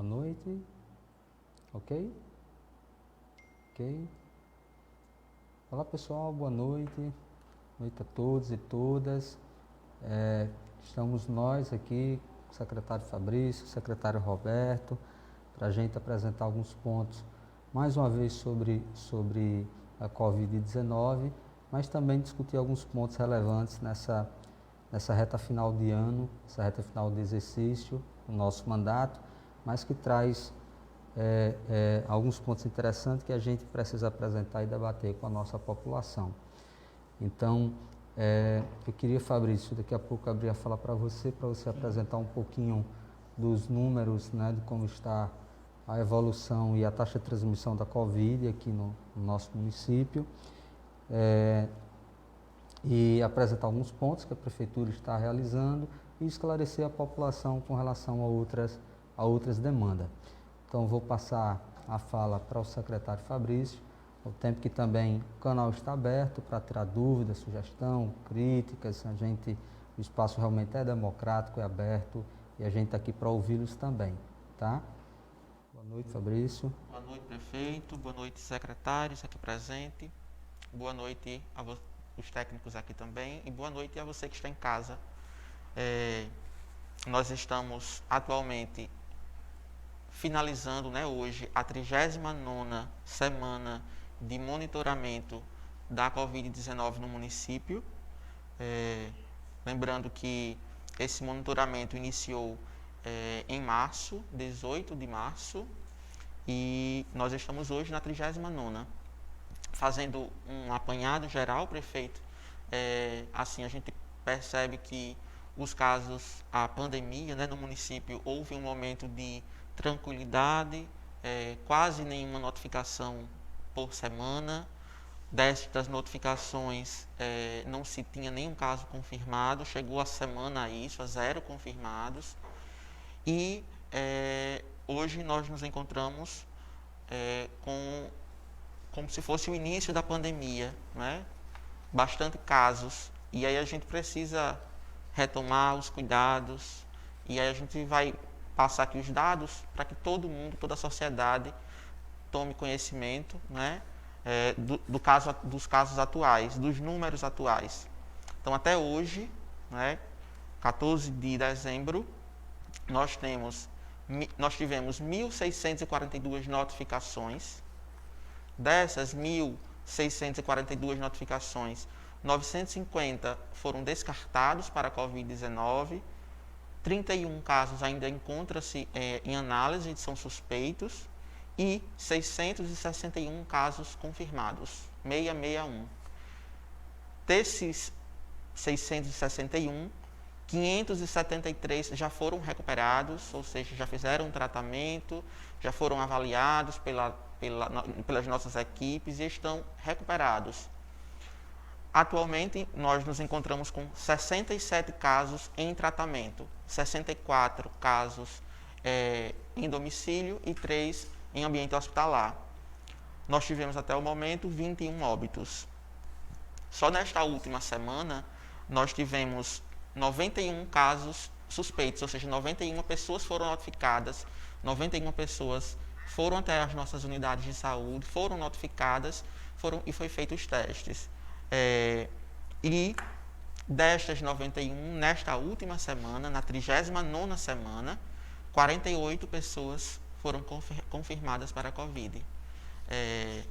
Boa noite. Ok? Ok. Olá pessoal, boa noite. Boa noite a todos e todas. Estamos nós aqui, o secretário Fabrício, o secretário Roberto, para a gente apresentar alguns pontos, mais uma vez sobre a Covid-19, mas também discutir alguns pontos relevantes nessa reta final de ano, essa reta final de exercício, o nosso mandato, mas que traz alguns pontos interessantes que a gente precisa apresentar e debater com a nossa população. Então, eu queria, Fabrício, daqui a pouco abrir a fala para você apresentar um pouquinho dos números, né, de como está a evolução e a taxa de transmissão da Covid aqui no nosso município, e apresentar alguns pontos que a Prefeitura está realizando e esclarecer a população com relação a outras demandas. Então, vou passar a fala para o secretário Fabrício, ao tempo que também o canal está aberto para tirar dúvidas, sugestão, críticas. O espaço realmente é democrático, é aberto e a gente está aqui para ouvi-los também, tá? Boa noite, Fabrício. Boa noite, prefeito. Boa noite, secretários aqui presentes. Boa noite os técnicos aqui também e boa noite a você que está em casa. Nós estamos atualmente finalizando, hoje a 39ª semana de monitoramento da Covid-19 no município. Lembrando que esse monitoramento iniciou em março, 18 de março, e nós estamos hoje na 39ª. Fazendo um apanhado geral, prefeito, assim a gente percebe que os casos, a pandemia, no município, houve um momento de tranquilidade, quase nenhuma notificação por semana. Destas notificações, não se tinha nenhum caso confirmado, chegou a semana a isso, a 0 confirmados. E hoje nós nos encontramos como se fosse o início da pandemia, bastante casos. E aí a gente precisa retomar os cuidados, e aí a gente vai passar aqui os dados para que todo mundo, toda a sociedade tome conhecimento, dos casos atuais, dos números atuais. Então, até hoje, 14 de dezembro, nós tivemos 1.642 notificações. Dessas 1.642 notificações, 950 foram descartados para a Covid-19, 31 casos ainda encontram-se em análise, são suspeitos, e 661 casos confirmados, 661. Desses 661, 573 já foram recuperados, ou seja, já fizeram um tratamento, já foram avaliados pelas nossas equipes e estão recuperados. Atualmente, nós nos encontramos com 67 casos em tratamento, 64 casos em domicílio e 3 em ambiente hospitalar. Nós tivemos até o momento 21 óbitos. Só nesta última semana, nós tivemos 91 casos suspeitos, ou seja, 91 pessoas foram notificadas, 91 pessoas foram até as nossas unidades de saúde, foram notificadas e foi feito os testes. E destas 91, nesta última semana, na 39ª semana, 48 pessoas foram confirmadas para a Covid.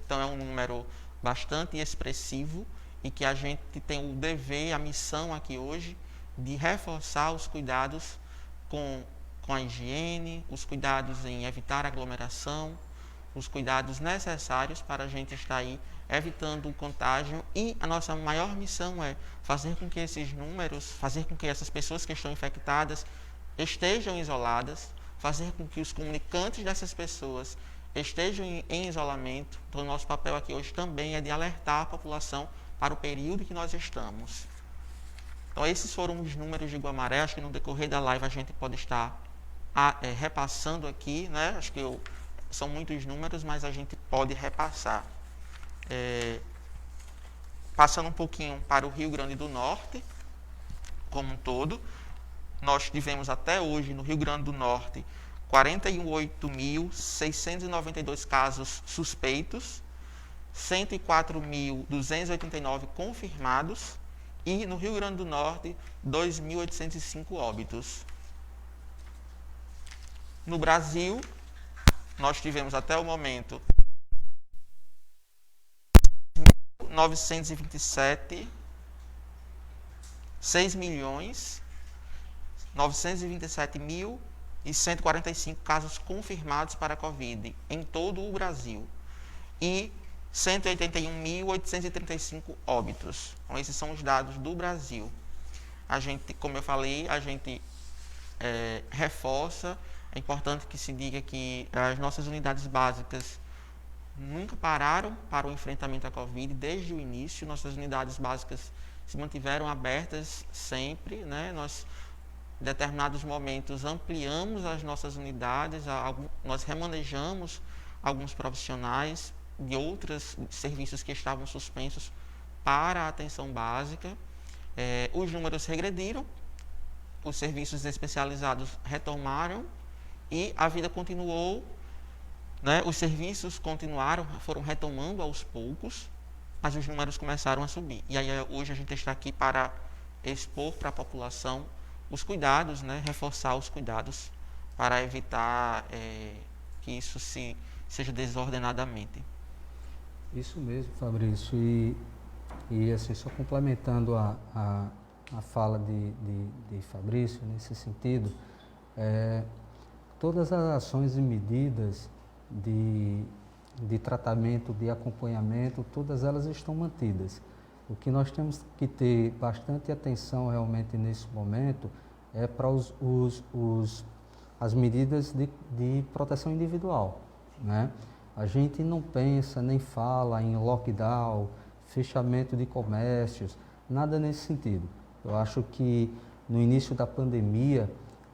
Então, é um número bastante expressivo e que a gente tem o dever, a missão aqui hoje, de reforçar os cuidados com a higiene, os cuidados em evitar aglomeração, os cuidados necessários para a gente estar aí evitando o contágio. E a nossa maior missão é fazer com que esses números, fazer com que essas pessoas que estão infectadas estejam isoladas, fazer com que os comunicantes dessas pessoas estejam em isolamento. Então, o nosso papel aqui hoje também é de alertar a população para o período que nós estamos. Então, esses foram os números de Guamaré. Acho que no decorrer da live a gente pode estar repassando aqui, Acho que são muitos números, mas a gente pode repassar. Passando um pouquinho para o Rio Grande do Norte, como um todo, nós tivemos até hoje no Rio Grande do Norte 48.692 casos suspeitos, 104.289 confirmados e no Rio Grande do Norte, 2.805 óbitos. No Brasil, nós tivemos até o momento 927, 6.927.145 casos confirmados para a Covid em todo o Brasil e 181.835 óbitos. Então, esses são os dados do Brasil. A gente, como eu falei, a gente reforça, é importante que se diga que as nossas unidades básicas nunca pararam para o enfrentamento à Covid desde o início. Nossas unidades básicas se mantiveram abertas sempre, né? Nós, em determinados momentos, ampliamos as nossas unidades, nós remanejamos alguns profissionais de outros serviços que estavam suspensos para a atenção básica. Os números regrediram, os serviços especializados retomaram e a vida continuou, né? Os serviços continuaram, foram retomando aos poucos, mas os números começaram a subir. E aí hoje a gente está aqui para expor para a população os cuidados, né? Reforçar os cuidados para evitar que isso seja desordenadamente. Isso mesmo, Fabrício. E assim, só complementando a fala de Fabrício nesse sentido, todas as ações e medidas de tratamento, de acompanhamento, todas elas estão mantidas. O que nós temos que ter bastante atenção realmente nesse momento é para as medidas de proteção individual, né? A gente não pensa nem fala em lockdown, fechamento de comércios, nada nesse sentido. Eu acho que no início da pandemia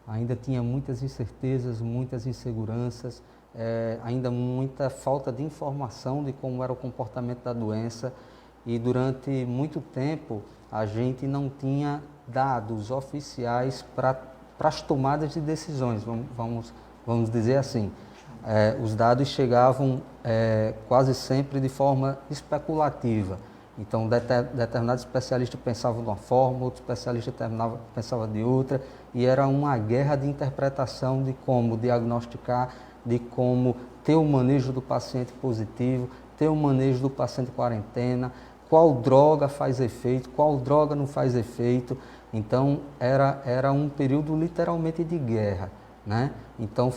ainda tinha muitas incertezas, muitas inseguranças, ainda muita falta de informação de como era o comportamento da doença e durante muito tempo a gente não tinha dados oficiais para as tomadas de decisões, vamos dizer assim. Os dados chegavam quase sempre de forma especulativa. Então, determinados especialistas pensavam de uma forma, outro especialista pensava de outra, e era uma guerra de interpretação de como diagnosticar, de como ter o manejo do paciente positivo, ter o manejo do paciente quarentena, qual droga faz efeito, qual droga não faz efeito. Então, era um período literalmente de guerra, né? Então,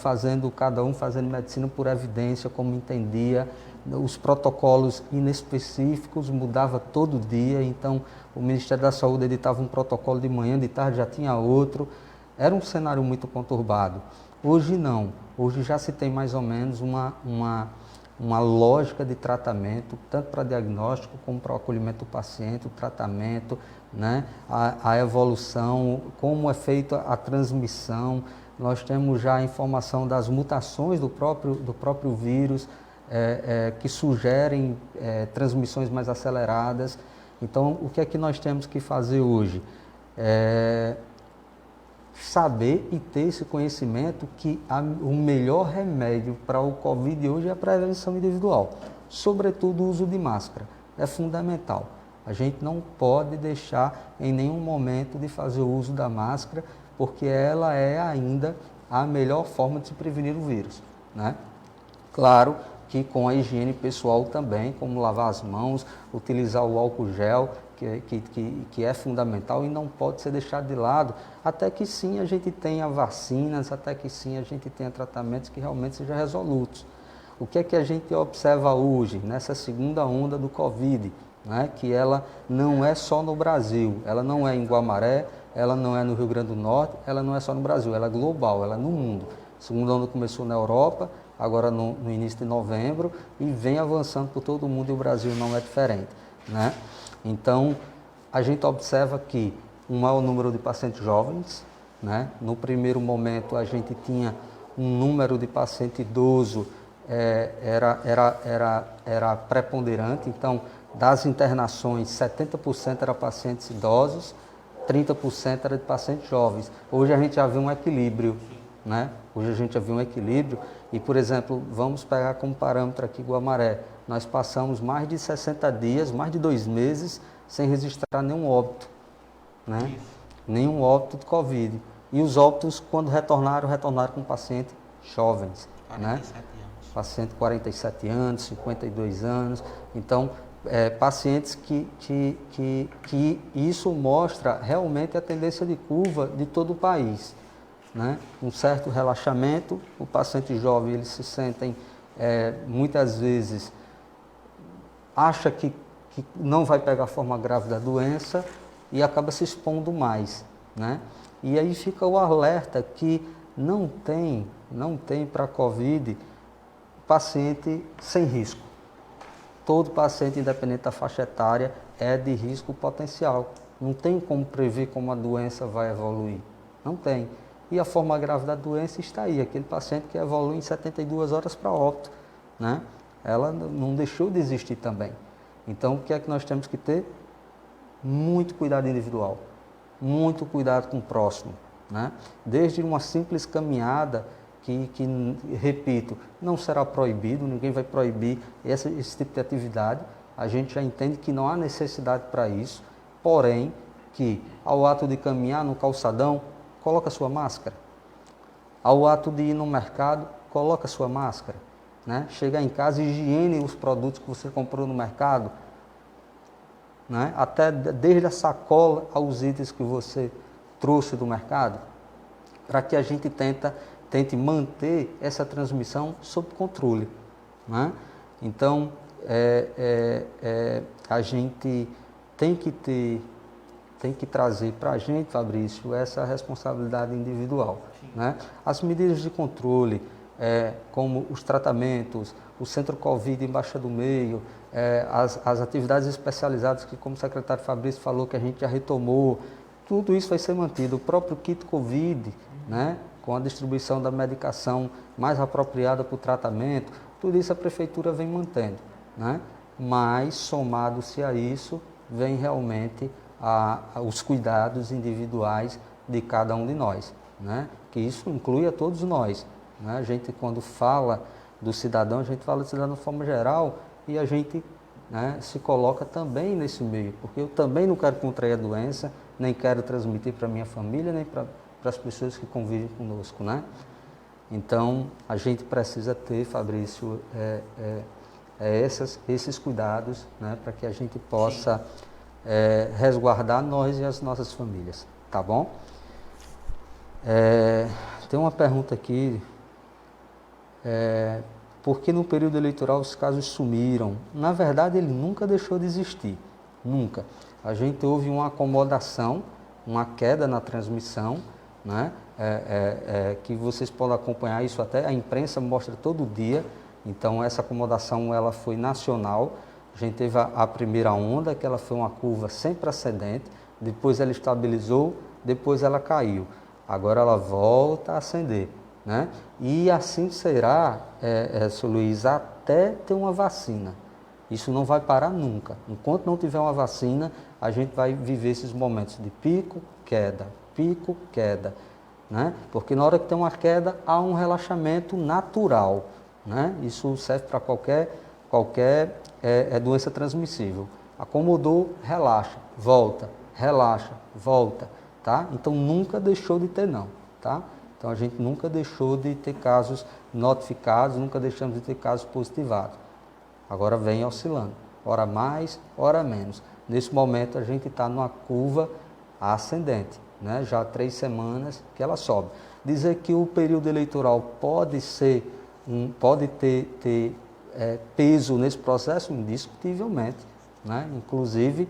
cada um fazendo medicina por evidência, como entendia, os protocolos inespecíficos mudava todo dia. Então, o Ministério da Saúde editava um protocolo de manhã, de tarde já tinha outro. Era um cenário muito conturbado. Hoje não. Hoje já se tem mais ou menos uma lógica de tratamento, tanto para diagnóstico como para o acolhimento do paciente, o tratamento, né? A evolução, como é feita a transmissão. Nós temos já a informação das mutações do próprio vírus, que sugerem transmissões mais aceleradas. Então, o que é que nós temos que fazer hoje? Saber e ter esse conhecimento que o melhor remédio para o Covid hoje é a prevenção individual, sobretudo o uso de máscara. É fundamental. A gente não pode deixar em nenhum momento de fazer o uso da máscara, porque ela é ainda a melhor forma de se prevenir o vírus, né? Claro que com a higiene pessoal também, como lavar as mãos, utilizar o álcool gel, que é fundamental e não pode ser deixado de lado, até que sim a gente tenha vacinas, até que sim a gente tenha tratamentos que realmente sejam resolutos. O que é que a gente observa hoje, nessa segunda onda do Covid, né? Que ela não é só no Brasil, ela não é em Guamaré, ela não é no Rio Grande do Norte, ela não é só no Brasil, ela é global, ela é no mundo. A segunda onda começou na Europa, agora no início de novembro, e vem avançando por todo o mundo, e o Brasil não é diferente, né? Então, a gente observa que um maior número de pacientes jovens, né? No primeiro momento, a gente tinha um número de paciente idoso, era preponderante. Então, das internações, 70% eram pacientes idosos, 30% era de pacientes jovens. Hoje a gente já vê um equilíbrio, né? Hoje a gente já viu um equilíbrio e, por exemplo, vamos pegar como parâmetro aqui Guamaré, nós passamos mais de 60 dias, mais de 2 meses, sem registrar nenhum óbito, né? Isso. Nenhum óbito de Covid. E os óbitos, quando retornaram com pacientes jovens, 47 né? anos. Paciente 47 anos, 52 anos. Então, pacientes que isso mostra realmente a tendência de curva de todo o país, né? Um certo relaxamento, o paciente jovem, eles se sentem, muitas vezes, acha que não vai pegar a forma grave da doença e acaba se expondo mais, né? E aí fica o alerta que não tem para a Covid paciente sem risco. Todo paciente, independente da faixa etária, é de risco potencial. Não tem como prever como a doença vai evoluir. Não tem. E a forma grave da doença está aí, aquele paciente que evolui em 72 horas para óbito, né? Ela não deixou de existir também. Então, o que é que nós temos que ter? Muito cuidado individual, muito cuidado com o próximo, né? Desde uma simples caminhada, que, repito, não será proibido, ninguém vai proibir esse tipo de atividade, a gente já entende que não há necessidade para isso, porém, que ao ato de caminhar no calçadão, coloca sua máscara. Ao ato de ir no mercado, coloca sua máscara, né? Chegar em casa, higiene os produtos que você comprou no mercado, né? Até desde a sacola aos itens que você trouxe do mercado, para que a gente tente manter essa transmissão sob controle, né? Então, a gente tem que trazer para a gente, Fabrício, essa responsabilidade individual, né? As medidas de controle, como os tratamentos, o Centro Covid em Baixa do Meio, as atividades especializadas que, como o secretário Fabrício falou, que a gente já retomou, tudo isso vai ser mantido. O próprio kit Covid, né, com a distribuição da medicação mais apropriada para o tratamento, tudo isso a Prefeitura vem mantendo, né? Mas, somado-se a isso, vem realmente os cuidados individuais de cada um de nós, né? Que isso inclui a todos nós, né? A gente, quando fala do cidadão, a gente fala do cidadão de forma geral e a gente, né, se coloca também nesse meio, porque eu também não quero contrair a doença, nem quero transmitir para minha família, nem para as pessoas que convivem conosco, né? Então, a gente precisa ter, Fabrício, esses cuidados, né, para que a gente possa resguardar nós e as nossas famílias, tá bom? Tem uma pergunta aqui, por que no período eleitoral os casos sumiram? Na verdade, ele nunca deixou de existir, nunca. A gente houve uma acomodação, uma queda na transmissão, né? Que vocês podem acompanhar isso, até a imprensa mostra todo dia. Então, essa acomodação ela foi nacional. A gente teve a primeira onda, que ela foi uma curva sem precedente, depois ela estabilizou, depois ela caiu. Agora ela volta a ascender, né? E assim será, Sr. Luiz, até ter uma vacina. Isso não vai parar nunca. Enquanto não tiver uma vacina, a gente vai viver esses momentos de pico, queda, né? Porque na hora que tem uma queda, há um relaxamento natural, né? Isso serve para qualquer doença transmissível. Acomodou, relaxa, volta, tá? Então nunca deixou de ter não, tá? Então a gente nunca deixou de ter casos notificados, nunca deixamos de ter casos positivados. Agora vem oscilando, hora mais, hora menos. Nesse momento a gente está numa curva ascendente, né? Já há 3 semanas que ela sobe. Dizer que o período eleitoral pode ter peso nesse processo, indiscutivelmente, né? Inclusive,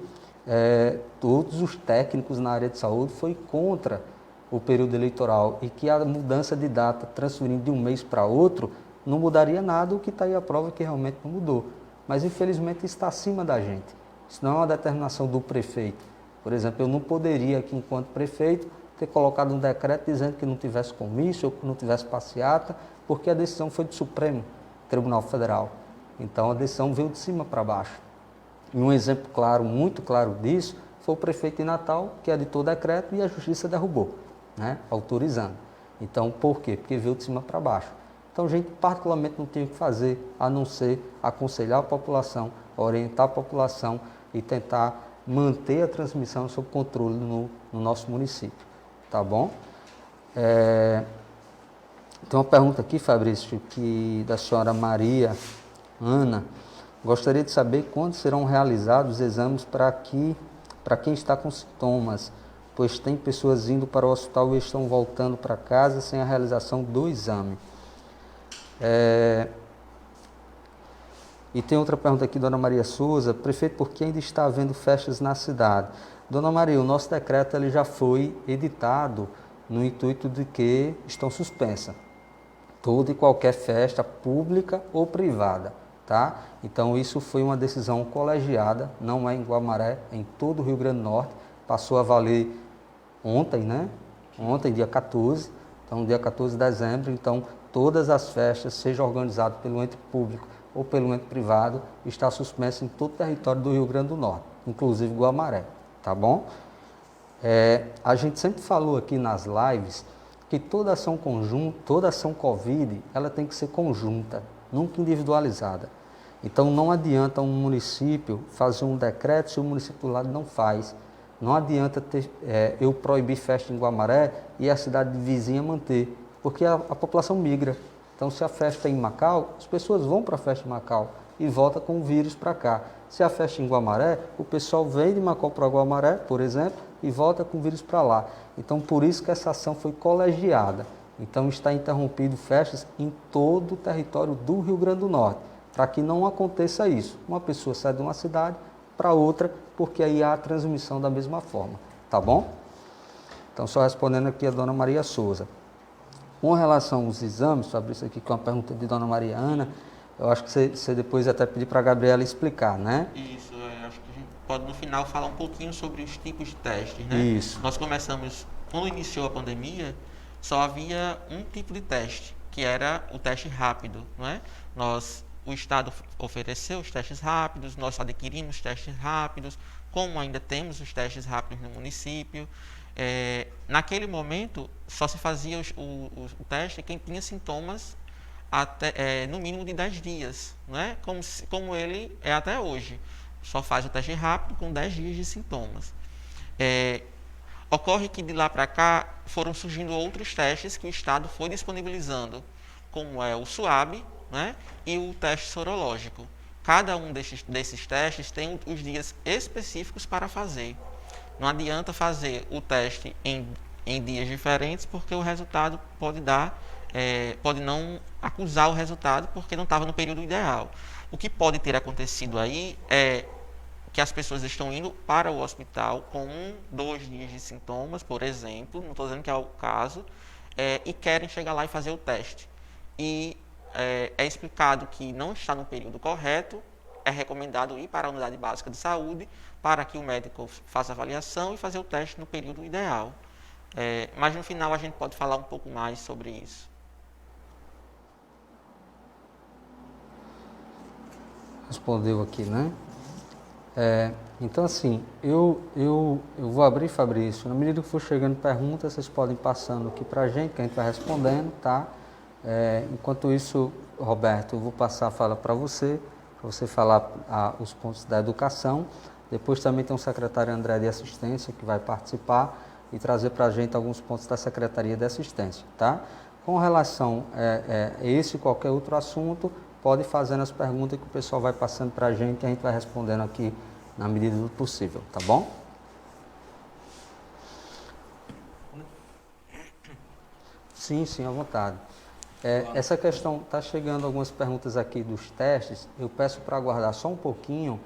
todos os técnicos na área de saúde foi contra o período eleitoral e que a mudança de data, transferindo de um mês para outro, não mudaria nada, o que está aí a prova que realmente não mudou. Mas, infelizmente, está acima da gente. Isso não é uma determinação do prefeito. Por exemplo, eu não poderia aqui, enquanto prefeito, ter colocado um decreto dizendo que não tivesse comício ou que não tivesse passeata, porque a decisão foi do Supremo Tribunal Federal. Então, a decisão veio de cima para baixo. E um exemplo claro, muito claro disso, foi o prefeito de Natal, que editou o decreto e a Justiça derrubou, né, autorizando. Então, por quê? Porque veio de cima para baixo. Então, a gente particularmente não tinha o que fazer, a não ser aconselhar a população, orientar a população e tentar manter a transmissão sob controle no nosso município. Tá bom? Tem uma pergunta aqui, Fabrício, que da senhora Maria Ana. Gostaria de saber quando serão realizados os exames para quem está com sintomas, pois tem pessoas indo para o hospital e estão voltando para casa sem a realização do exame. E tem outra pergunta aqui, Dona Maria Souza. Prefeito, por que ainda está havendo festas na cidade? Dona Maria, o nosso decreto ele já foi editado no intuito de que estão suspensas toda e qualquer festa pública ou privada, tá? Então isso foi uma decisão colegiada, não é em Guamaré, é em todo o Rio Grande do Norte, passou a valer ontem, né? Ontem, dia 14, então dia 14 de dezembro, então todas as festas, seja organizado pelo ente público ou pelo ente privado, está suspenso em todo o território do Rio Grande do Norte, inclusive Guamaré, tá bom? A gente sempre falou aqui nas lives que toda ação conjunta, toda ação Covid, ela tem que ser conjunta, nunca individualizada. Então não adianta um município fazer um decreto se o município do lado não faz. Não adianta eu proibir festa em Guamaré e a cidade vizinha manter, porque a população migra. Então se a festa é em Macau, as pessoas vão para a festa em Macau e voltam com o vírus para cá. Se a festa é em Guamaré, o pessoal vem de Macau para Guamaré, por exemplo, e volta com o vírus para lá. Então, por isso que essa ação foi colegiada. Então, está interrompido festas em todo o território do Rio Grande do Norte, para que não aconteça isso. Uma pessoa sai de uma cidade para outra, porque aí há a transmissão da mesma forma. Tá bom? Então, só respondendo aqui a Dona Maria Souza. Com relação aos exames, Fabrício, aqui com a pergunta de Dona Maria Ana, eu acho que você depois até pedir para a Gabriela explicar, né? Isso, acho que a gente pode no final falar um pouquinho sobre os tipos de testes, né? Isso. Nós começamos, quando iniciou a pandemia, só havia um tipo de teste, que era o teste rápido, não é? O Estado ofereceu os testes rápidos, nós adquirimos testes rápidos, como ainda temos os testes rápidos no município. Naquele momento, só se fazia o teste quem tinha sintomas até, no mínimo de 10 dias, né? Como ele é até hoje. Só faz o teste rápido com 10 dias de sintomas. Ocorre que de lá para cá foram surgindo outros testes que o Estado foi disponibilizando, como é o SUAB, né? E o teste sorológico. Cada um desses testes tem os dias específicos para fazer. Não adianta fazer o teste em dias diferentes, porque o resultado pode não acusar o resultado porque não estava no período ideal. O que pode ter acontecido aí é que as pessoas estão indo para o hospital com 2 dias de sintomas, por exemplo, não estou dizendo que é o caso, e querem chegar lá e fazer o teste. E é explicado que não está no período correto, é recomendado ir para a unidade básica de saúde para que o médico faça a avaliação e fazer o teste no período ideal. Mas no final a gente pode falar um pouco mais sobre isso. Respondeu aqui, né? Então, assim, eu vou abrir, Fabrício. Na medida que for chegando perguntas, vocês podem ir passando aqui para a gente, que a gente vai respondendo, tá? Enquanto isso, Roberto, eu vou passar a fala para você falar os pontos da educação. Depois também tem o secretário André de Assistência, que vai participar e trazer para a gente alguns pontos da Secretaria de Assistência, tá? Com relação a esse e qualquer outro assunto, pode ir fazendo as perguntas que o pessoal vai passando para a gente e a gente vai respondendo aqui na medida do possível, tá bom? Sim, à vontade. Essa questão, está chegando algumas perguntas aqui dos testes, eu peço para aguardar só um pouquinho,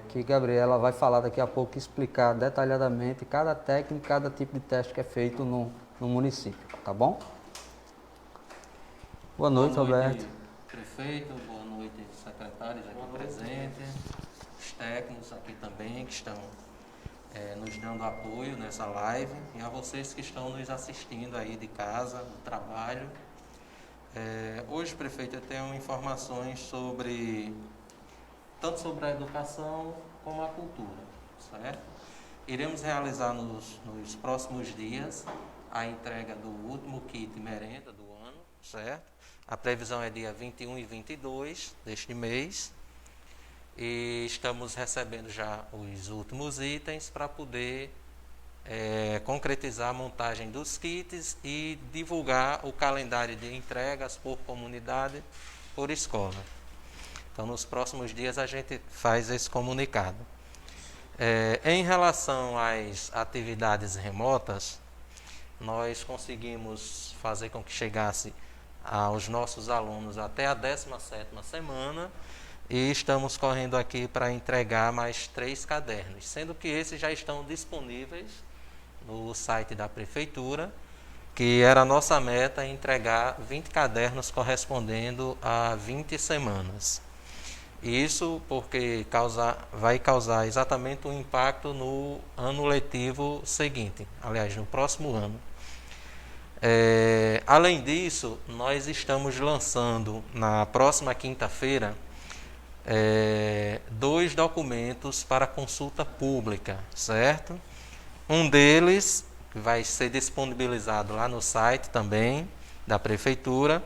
que Gabriela vai falar daqui a pouco, explicar detalhadamente cada técnica, cada tipo de teste que é feito no município, tá bom? Boa noite, Roberto. Prefeito, boa noite, secretários aqui presentes, os técnicos aqui também que estão nos dando apoio nessa live e a vocês que estão nos assistindo aí de casa, do trabalho. Hoje, prefeito, eu tenho informações tanto sobre a educação como a cultura, certo? Iremos realizar nos próximos dias a entrega do último kit merenda do ano, certo? A previsão é dia 21 e 22 deste mês. E estamos recebendo já os últimos itens para poder concretizar a montagem dos kits e divulgar o calendário de entregas por comunidade, por escola. Então, nos próximos dias a gente faz esse comunicado. Em relação às atividades remotas, nós conseguimos fazer com que chegasse aos nossos alunos até a 17ª semana e estamos correndo aqui para entregar mais 3 cadernos, sendo que esses já estão disponíveis no site da Prefeitura, que era a nossa meta entregar 20 cadernos correspondendo a 20 semanas. Isso porque vai causar exatamente um impacto no ano letivo seguinte, aliás, no próximo ano. Além disso, nós estamos lançando na próxima quinta-feira 2 documentos para consulta pública, certo? Um deles vai ser disponibilizado lá no site também da Prefeitura,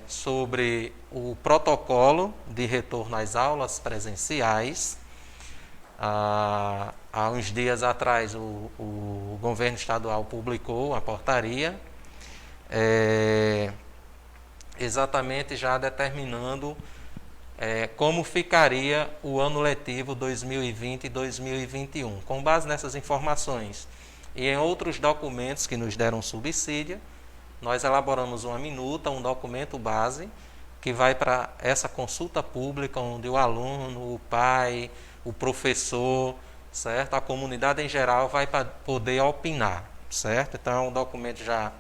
sobre o protocolo de retorno às aulas presenciais. Há uns dias atrás o governo estadual publicou a portaria, exatamente já determinando como ficaria o ano letivo 2020 e 2021. Com base nessas informações e em outros documentos que nos deram subsídio, nós elaboramos uma minuta, um documento base, que vai para essa consulta pública, onde o aluno, o pai, o professor, certo? A comunidade em geral vai poder opinar, certo? Então, é um documento já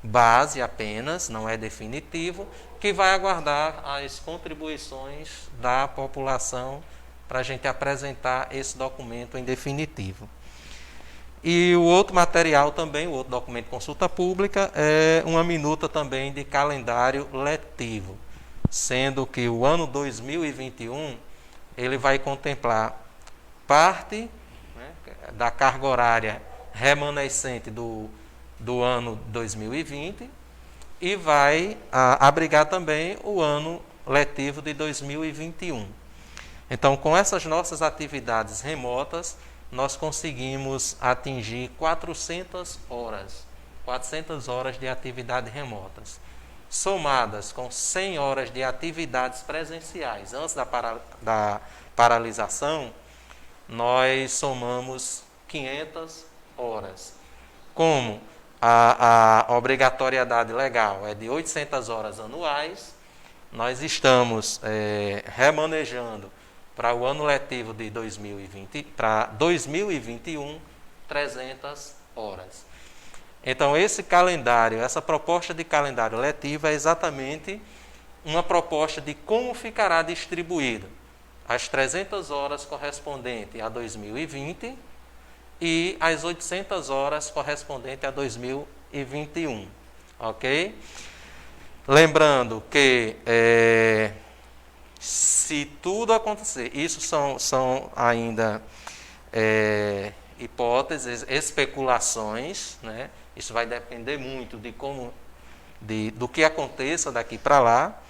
base apenas, não é definitivo, que vai aguardar as contribuições da população para a gente apresentar esse documento em definitivo. E o outro material também, o outro documento de consulta pública, é uma minuta também de calendário letivo, sendo que o ano 2021 ele vai contemplar parte, né, da carga horária remanescente do ano 2020 e vai abrigar também o ano letivo de 2021. Então, com essas nossas atividades remotas, nós conseguimos atingir 400 horas de atividades remotas, somadas com 100 horas de atividades presenciais. Antes da paralisação, nós somamos 500 horas. Como a obrigatoriedade legal é de 800 horas anuais, nós estamos remanejando para o ano letivo de 2020, para 2021, 300 horas. Então, esse calendário, essa proposta de calendário letivo é exatamente uma proposta de como ficará distribuído as 300 horas correspondentes a 2020 e as 800 horas correspondentes a 2021, ok? Lembrando que se tudo acontecer, isso são ainda hipóteses, especulações, né? Isso vai depender muito do que aconteça daqui para lá,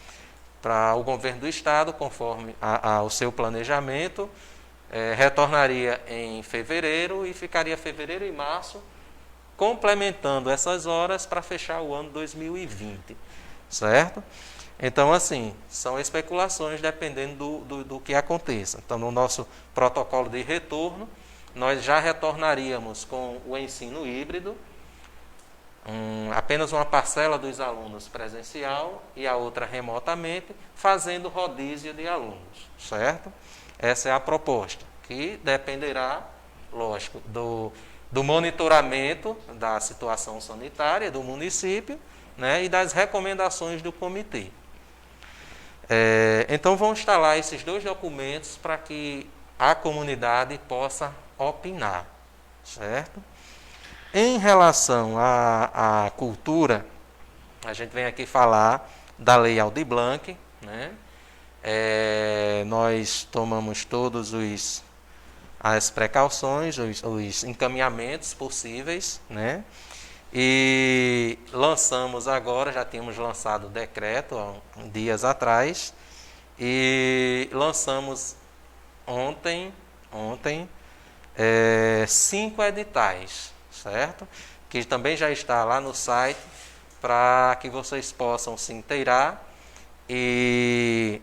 para o governo do estado, conforme ao seu planejamento, retornaria em fevereiro e ficaria fevereiro e março, complementando essas horas para fechar o ano 2020, certo? Então, assim, são especulações dependendo do que aconteça. Então, no nosso protocolo de retorno, nós já retornaríamos com o ensino híbrido, apenas uma parcela dos alunos presencial e a outra remotamente, fazendo rodízio de alunos, certo? Essa é a proposta, que dependerá, lógico, do monitoramento da situação sanitária do município, né, e das recomendações do comitê. Então, vão instalar esses 2 documentos para que a comunidade possa opinar, certo? Em relação à cultura, a gente vem aqui falar da Lei Aldir Blanc, né? Nós tomamos todos as precauções, os encaminhamentos possíveis, né? E lançamos agora, já tínhamos lançado o decreto há dias atrás, e lançamos ontem 5 editais, certo? Que também já está lá no site, para que vocês possam se inteirar e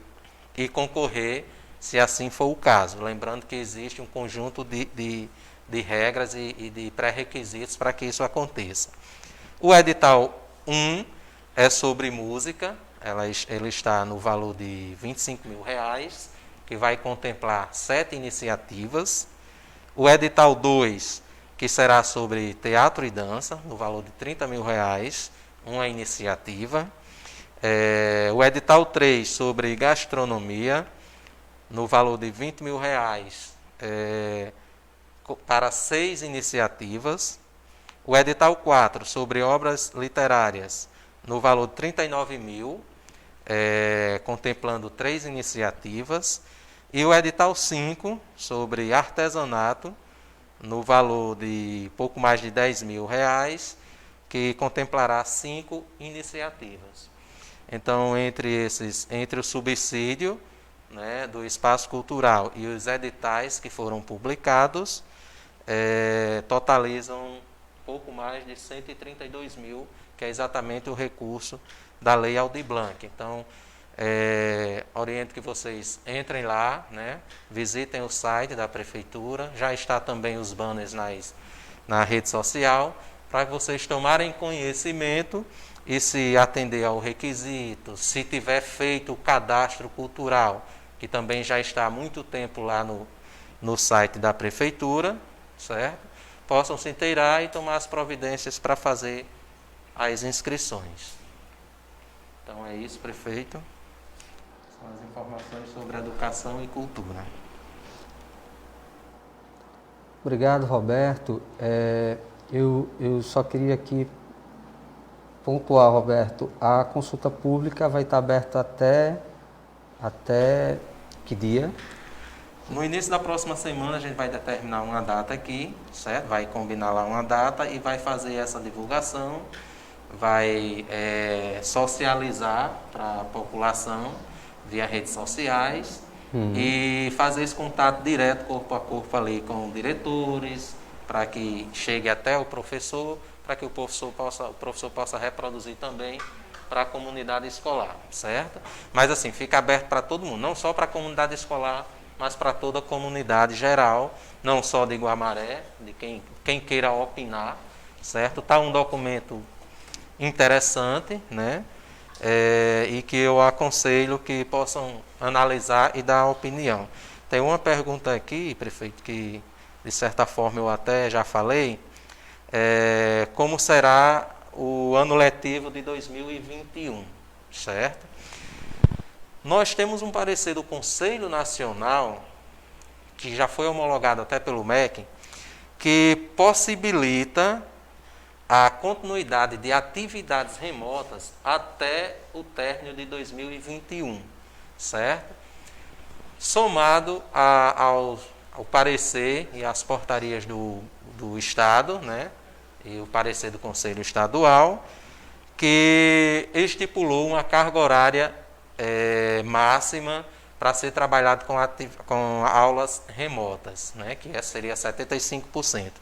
concorrer, se assim for o caso. Lembrando que existe um conjunto de regras e de pré-requisitos para que isso aconteça. O edital 1 é sobre música, ele está no valor de R$25.000, que vai contemplar 7 iniciativas. O edital 2, que será sobre teatro e dança, no valor de R$30.000, uma iniciativa. O edital 3, sobre gastronomia, no valor de R$20.000, para 6 iniciativas. O edital 4, sobre obras literárias, no valor de R$39.000, contemplando 3 iniciativas. E o edital 5, sobre artesanato, no valor de pouco mais de R$10.000, que contemplará 5 iniciativas. Então, entre o subsídio, né, do espaço cultural e os editais que foram publicados, totalizam pouco mais de R$132.000, que é exatamente o recurso da Lei Aldir Blanc. Então, oriento que vocês entrem lá, né, visitem o site da Prefeitura, já está também os banners na rede social, para que vocês tomarem conhecimento e, se atender ao requisito, se tiver feito o cadastro cultural, que também já está há muito tempo lá no site da Prefeitura, certo? Possam se inteirar e tomar as providências para fazer as inscrições. Então é isso, prefeito. São as informações sobre educação e cultura. Obrigado, Roberto. Eu só queria aqui pontuar, Roberto, a consulta pública vai estar aberta até que dia? No início da próxima semana a gente vai determinar uma data aqui, certo? Vai combinar lá uma data e vai fazer essa divulgação, vai socializar para a população via redes sociais e fazer esse contato direto, corpo a corpo ali com diretores, para que chegue até o professor, para que o professor possa reproduzir também para a comunidade escolar, certo? Mas assim, fica aberto para todo mundo, não só para a comunidade escolar, mas para toda a comunidade geral, não só de Guamaré, de quem queira opinar, certo? Está um documento interessante, né? E que eu aconselho que possam analisar e dar opinião. Tem uma pergunta aqui, prefeito, que de certa forma eu até já falei, como será o ano letivo de 2021, certo? Nós temos um parecer do Conselho Nacional, que já foi homologado até pelo MEC, que possibilita a continuidade de atividades remotas até o término de 2021, certo? Somado ao parecer e às portarias do Estado, né, e o parecer do Conselho Estadual, que estipulou uma carga horária máxima para ser trabalhado com aulas remotas, né, que seria 75%.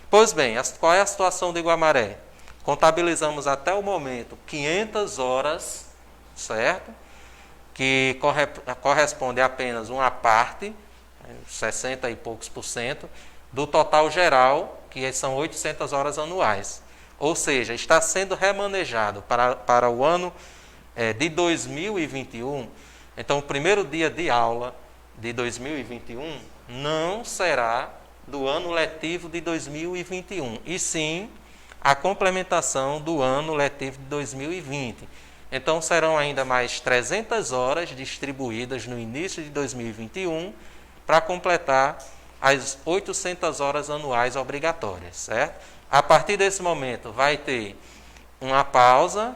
Pois bem, qual é a situação de Guamaré? Contabilizamos até o momento 500 horas, certo? Que corresponde a apenas uma parte, 60 e poucos %, do total geral, que são 800 horas anuais. Ou seja, está sendo remanejado para o ano de 2021. Então, o primeiro dia de aula de 2021 não será do ano letivo de 2021, e sim a complementação do ano letivo de 2020. Então, serão ainda mais 300 horas distribuídas no início de 2021 para completar as 800 horas anuais obrigatórias, certo? A partir desse momento, vai ter uma pausa,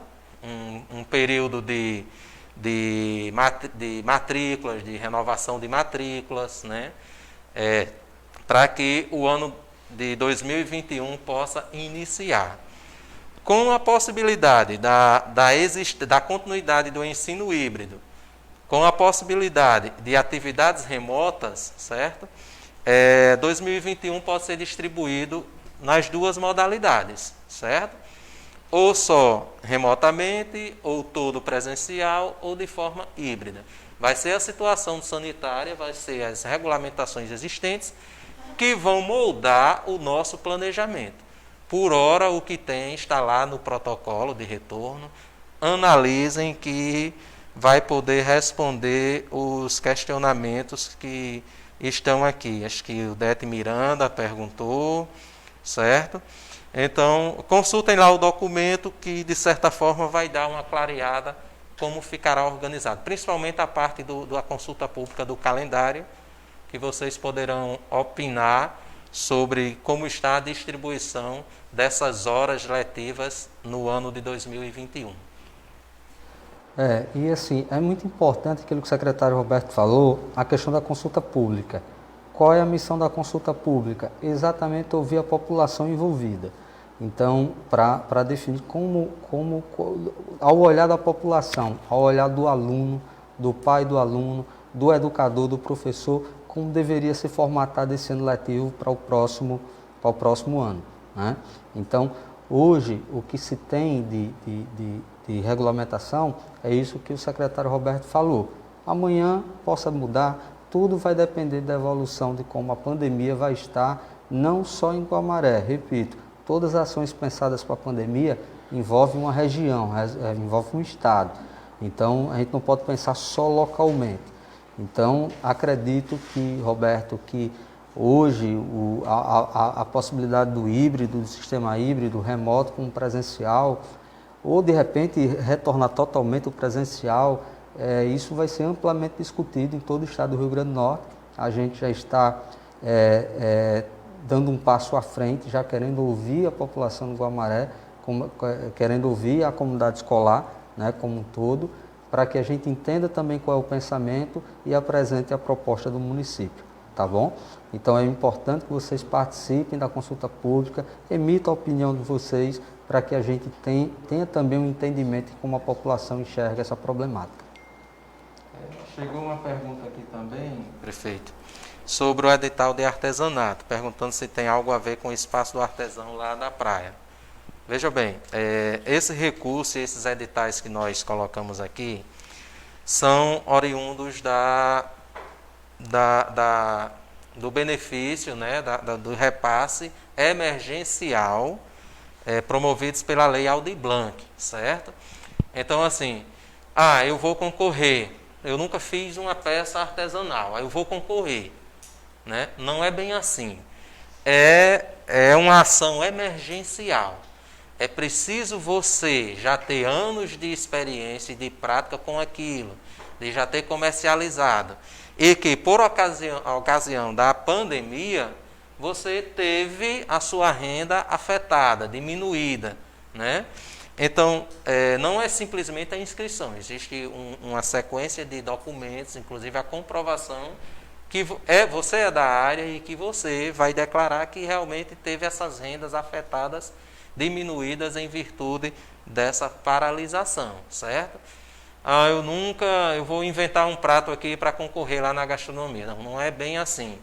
um período de matrículas, de renovação de matrículas, né? para que o ano de 2021 possa iniciar. Com a possibilidade da continuidade do ensino híbrido, com a possibilidade de atividades remotas, certo? 2021 pode ser distribuído nas duas modalidades, certo? Ou só remotamente, ou todo presencial, ou de forma híbrida. Vai ser a situação sanitária, vai ser as regulamentações existentes que vão moldar o nosso planejamento. Por hora, o que tem está lá no protocolo de retorno. Analisem que vai poder responder os questionamentos que estão aqui. Acho que o Dete Miranda perguntou, certo? Então, consultem lá o documento que, de certa forma, vai dar uma clareada como ficará organizado. Principalmente a parte da consulta pública do calendário, que vocês poderão opinar sobre como está a distribuição dessas horas letivas no ano de 2021. E assim, é muito importante aquilo que o secretário Roberto falou, a questão da consulta pública. Qual é a missão da consulta pública? Exatamente ouvir a população envolvida. Então, para definir ao olhar da população, ao olhar do aluno, do pai do aluno, do educador, do professor, como deveria ser formatado esse ano letivo para o próximo ano, né? Então, hoje, o que se tem de regulamentação é isso que o secretário Roberto falou. Amanhã possa mudar, tudo vai depender da evolução de como a pandemia vai estar, não só em Guamaré, repito, todas as ações pensadas para a pandemia envolvem uma região, envolve um estado. Então, a gente não pode pensar só localmente. Então, acredito que, Roberto, que hoje a possibilidade do híbrido, do sistema híbrido, remoto com presencial, ou de repente retornar totalmente o presencial, isso vai ser amplamente discutido em todo o estado do Rio Grande do Norte. A gente já está dando um passo à frente, já querendo ouvir a população do Guamaré, querendo ouvir a comunidade escolar, né, como um todo, para que a gente entenda também qual é o pensamento e apresente a proposta do município, tá bom? Então é importante que vocês participem da consulta pública, emitam a opinião de vocês, para que a gente tenha também um entendimento de como a população enxerga essa problemática. Chegou uma pergunta aqui também, prefeito, sobre o edital de artesanato, perguntando se tem algo a ver com o espaço do artesão lá da praia. Veja bem, esse recurso e esses editais que nós colocamos aqui são oriundos do benefício, né, do repasse emergencial promovidos pela Lei Aldir Blanc, certo? Então, assim, eu vou concorrer, eu nunca fiz uma peça artesanal, eu vou concorrer, né? Não é bem assim. É uma ação emergencial. É preciso você já ter anos de experiência e de prática com aquilo, de já ter comercializado. E que, por ocasião da pandemia, você teve a sua renda afetada, diminuída, né? Então, não é simplesmente a inscrição. Existe uma sequência de documentos, inclusive a comprovação que você é da área e que você vai declarar que realmente teve essas rendas afetadas, diminuídas em virtude dessa paralisação, certo? Eu vou inventar um prato aqui para concorrer lá na gastronomia. Não é bem assim,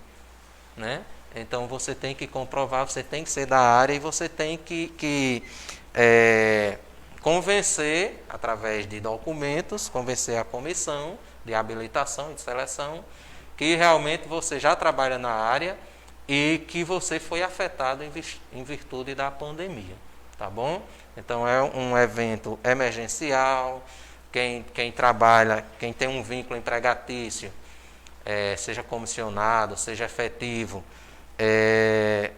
né? Então você tem que comprovar, você tem que ser da área e você tem que convencer, através de documentos, convencer a comissão de habilitação e de seleção que realmente você já trabalha na área e que você foi afetado em virtude da pandemia, tá bom? Então é um evento emergencial, quem trabalha, quem tem um vínculo empregatício, seja comissionado, seja efetivo,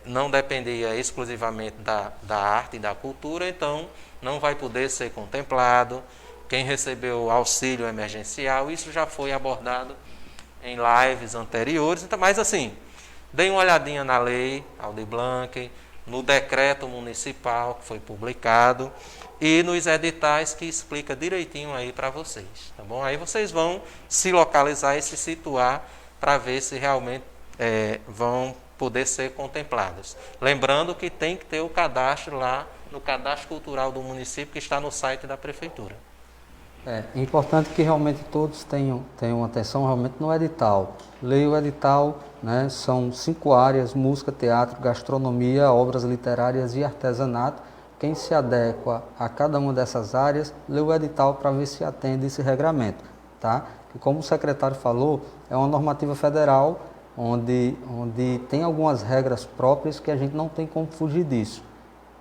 não dependia exclusivamente da arte e da cultura, então não vai poder ser contemplado. Quem recebeu auxílio emergencial, isso já foi abordado em lives anteriores, então, mas assim, deem uma olhadinha na lei Aldir Blanc, no decreto municipal que foi publicado e nos editais que explica direitinho aí para vocês, tá bom? Aí vocês vão se localizar e se situar para ver se realmente vão poder ser contempladas. Lembrando que tem que ter o cadastro lá no cadastro cultural do município que está no site da prefeitura. É importante que realmente todos tenham atenção realmente no edital. Leia o edital, né? São 5 áreas: música, teatro, gastronomia, obras literárias e artesanato. Quem se adequa a cada uma dessas áreas, lê o edital para ver se atende esse regramento, tá? Que, como o secretário falou, é uma normativa federal onde tem algumas regras próprias que a gente não tem como fugir disso,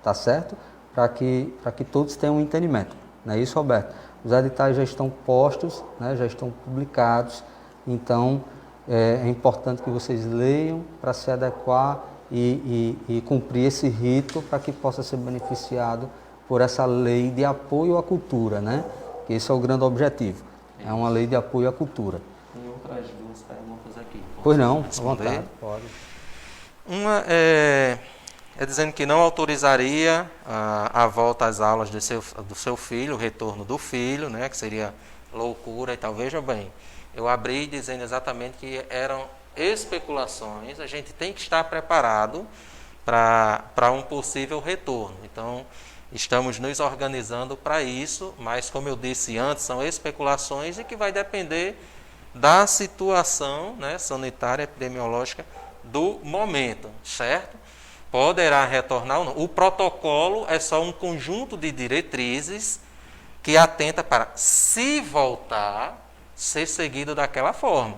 tá certo? Para que todos tenham um entendimento. Não é isso, Roberto? Os editais já estão postos, né, já estão publicados, então é importante que vocês leiam para se adequar e cumprir esse rito para que possa ser beneficiado por essa lei de apoio à cultura, né? Que esse é o grande objetivo, é uma lei de apoio à cultura. Tem outras 2 perguntas aqui. Pois não, à responder? vontade, pode. Uma é dizendo que não autorizaria a volta às aulas do seu filho, o retorno do filho, né, que seria loucura e tal. Veja bem, eu abri dizendo exatamente que eram especulações, a gente tem que estar preparado para um possível retorno. Então, estamos nos organizando para isso, mas, como eu disse antes, são especulações e que vai depender da situação, né, sanitária, epidemiológica do momento, certo? Poderá retornar ou não. O protocolo é só um conjunto de diretrizes que atenta para, se voltar, ser seguido daquela forma.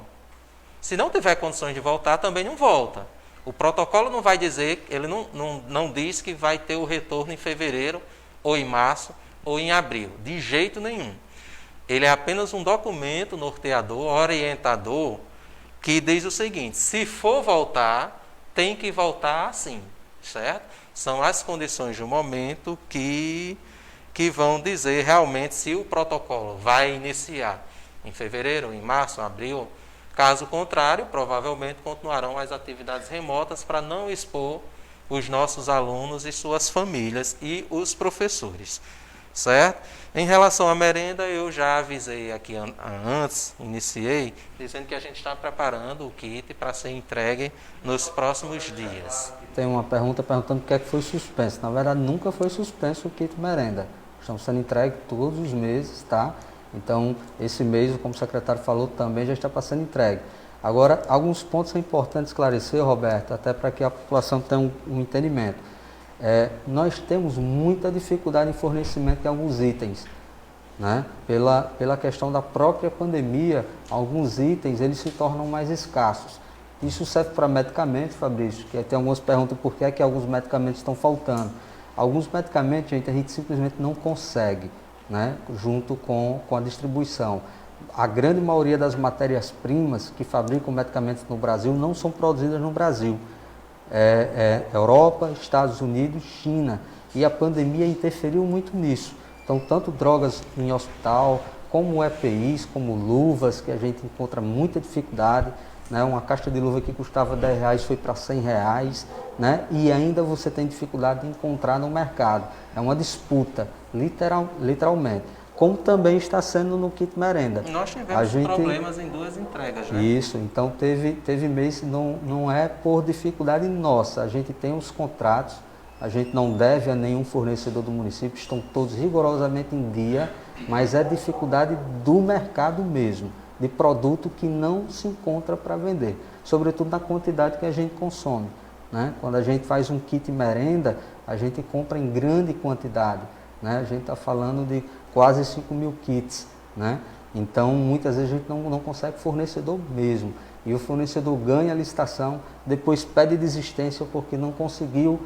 Se não tiver condições de voltar, também não volta. O protocolo não vai dizer, ele não diz que vai ter o retorno em fevereiro, ou em março, ou em abril. De jeito nenhum. Ele é apenas um documento norteador, orientador, que diz o seguinte: se for voltar, tem que voltar assim. Certo? São as condições do momento que vão dizer realmente se o protocolo vai iniciar em fevereiro, em março, abril. Caso contrário, provavelmente continuarão as atividades remotas para não expor os nossos alunos e suas famílias e os professores. Certo? Em relação à merenda, eu já avisei aqui antes, iniciei, dizendo que a gente está preparando o kit para ser entregue nos próximos dias. Tem uma pergunta perguntando o que é que foi suspenso. Na verdade, nunca foi suspenso o kit merenda. Estão sendo entregues todos os meses, tá? Então, esse mês, como o secretário falou, também já está para ser entregue. Agora, alguns pontos são importantes esclarecer, Roberto, até para que a população tenha um entendimento. Nós temos muita dificuldade em fornecimento de alguns itens, né? Pela questão da própria pandemia, alguns itens eles se tornam mais escassos. Isso serve para medicamentos, Fabrício, que tem algumas perguntas por que é que alguns medicamentos estão faltando. Alguns medicamentos, a gente simplesmente não consegue, né? Junto com a distribuição. A grande maioria das matérias-primas que fabricam medicamentos no Brasil não são produzidas no Brasil. Europa, Estados Unidos, China. E a pandemia interferiu muito nisso. Então, tanto drogas em hospital, como EPIs, como luvas, que a gente encontra muita dificuldade, né? Uma caixa de luva que custava R$10 foi para R$100, né? E ainda você tem dificuldade de encontrar no mercado. É uma disputa, literalmente. Como também está sendo no kit merenda. Nós tivemos problemas em 2 entregas, né? Isso, então teve mês, não é por dificuldade nossa, a gente tem os contratos, a gente não deve a nenhum fornecedor do município, estão todos rigorosamente em dia, mas é dificuldade do mercado mesmo, de produto que não se encontra para vender, sobretudo na quantidade que a gente consome, né? Quando a gente faz um kit merenda, a gente compra em grande quantidade, né? A gente está falando de quase 5.000 kits, né? Então, muitas vezes a gente não consegue fornecedor mesmo. E o fornecedor ganha a licitação, depois pede desistência porque não conseguiu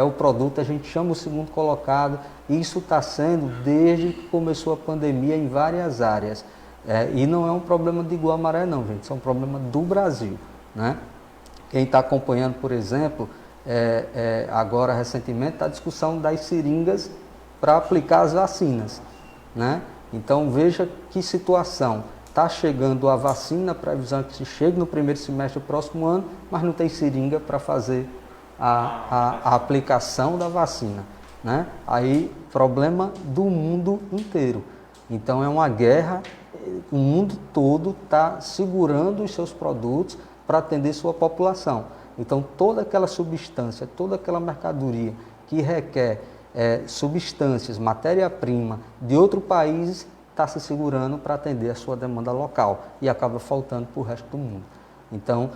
o produto, a gente chama o segundo colocado. Isso está sendo desde que começou a pandemia em várias áreas. E não é um problema de Guamaré não, gente, isso é um problema do Brasil, né? Quem está acompanhando, por exemplo, agora recentemente, está a discussão das seringas para aplicar as vacinas, né? Então veja que situação, está chegando a vacina, previsão que se chegue no primeiro semestre do próximo ano, mas não tem seringa para fazer a aplicação da vacina, né? Aí problema do mundo inteiro, então é uma guerra, o mundo todo está segurando os seus produtos para atender sua população. Então, toda aquela substância, toda aquela mercadoria que requer substâncias, matéria-prima de outro país, está se segurando para atender a sua demanda local e acaba faltando para o resto do mundo. Então,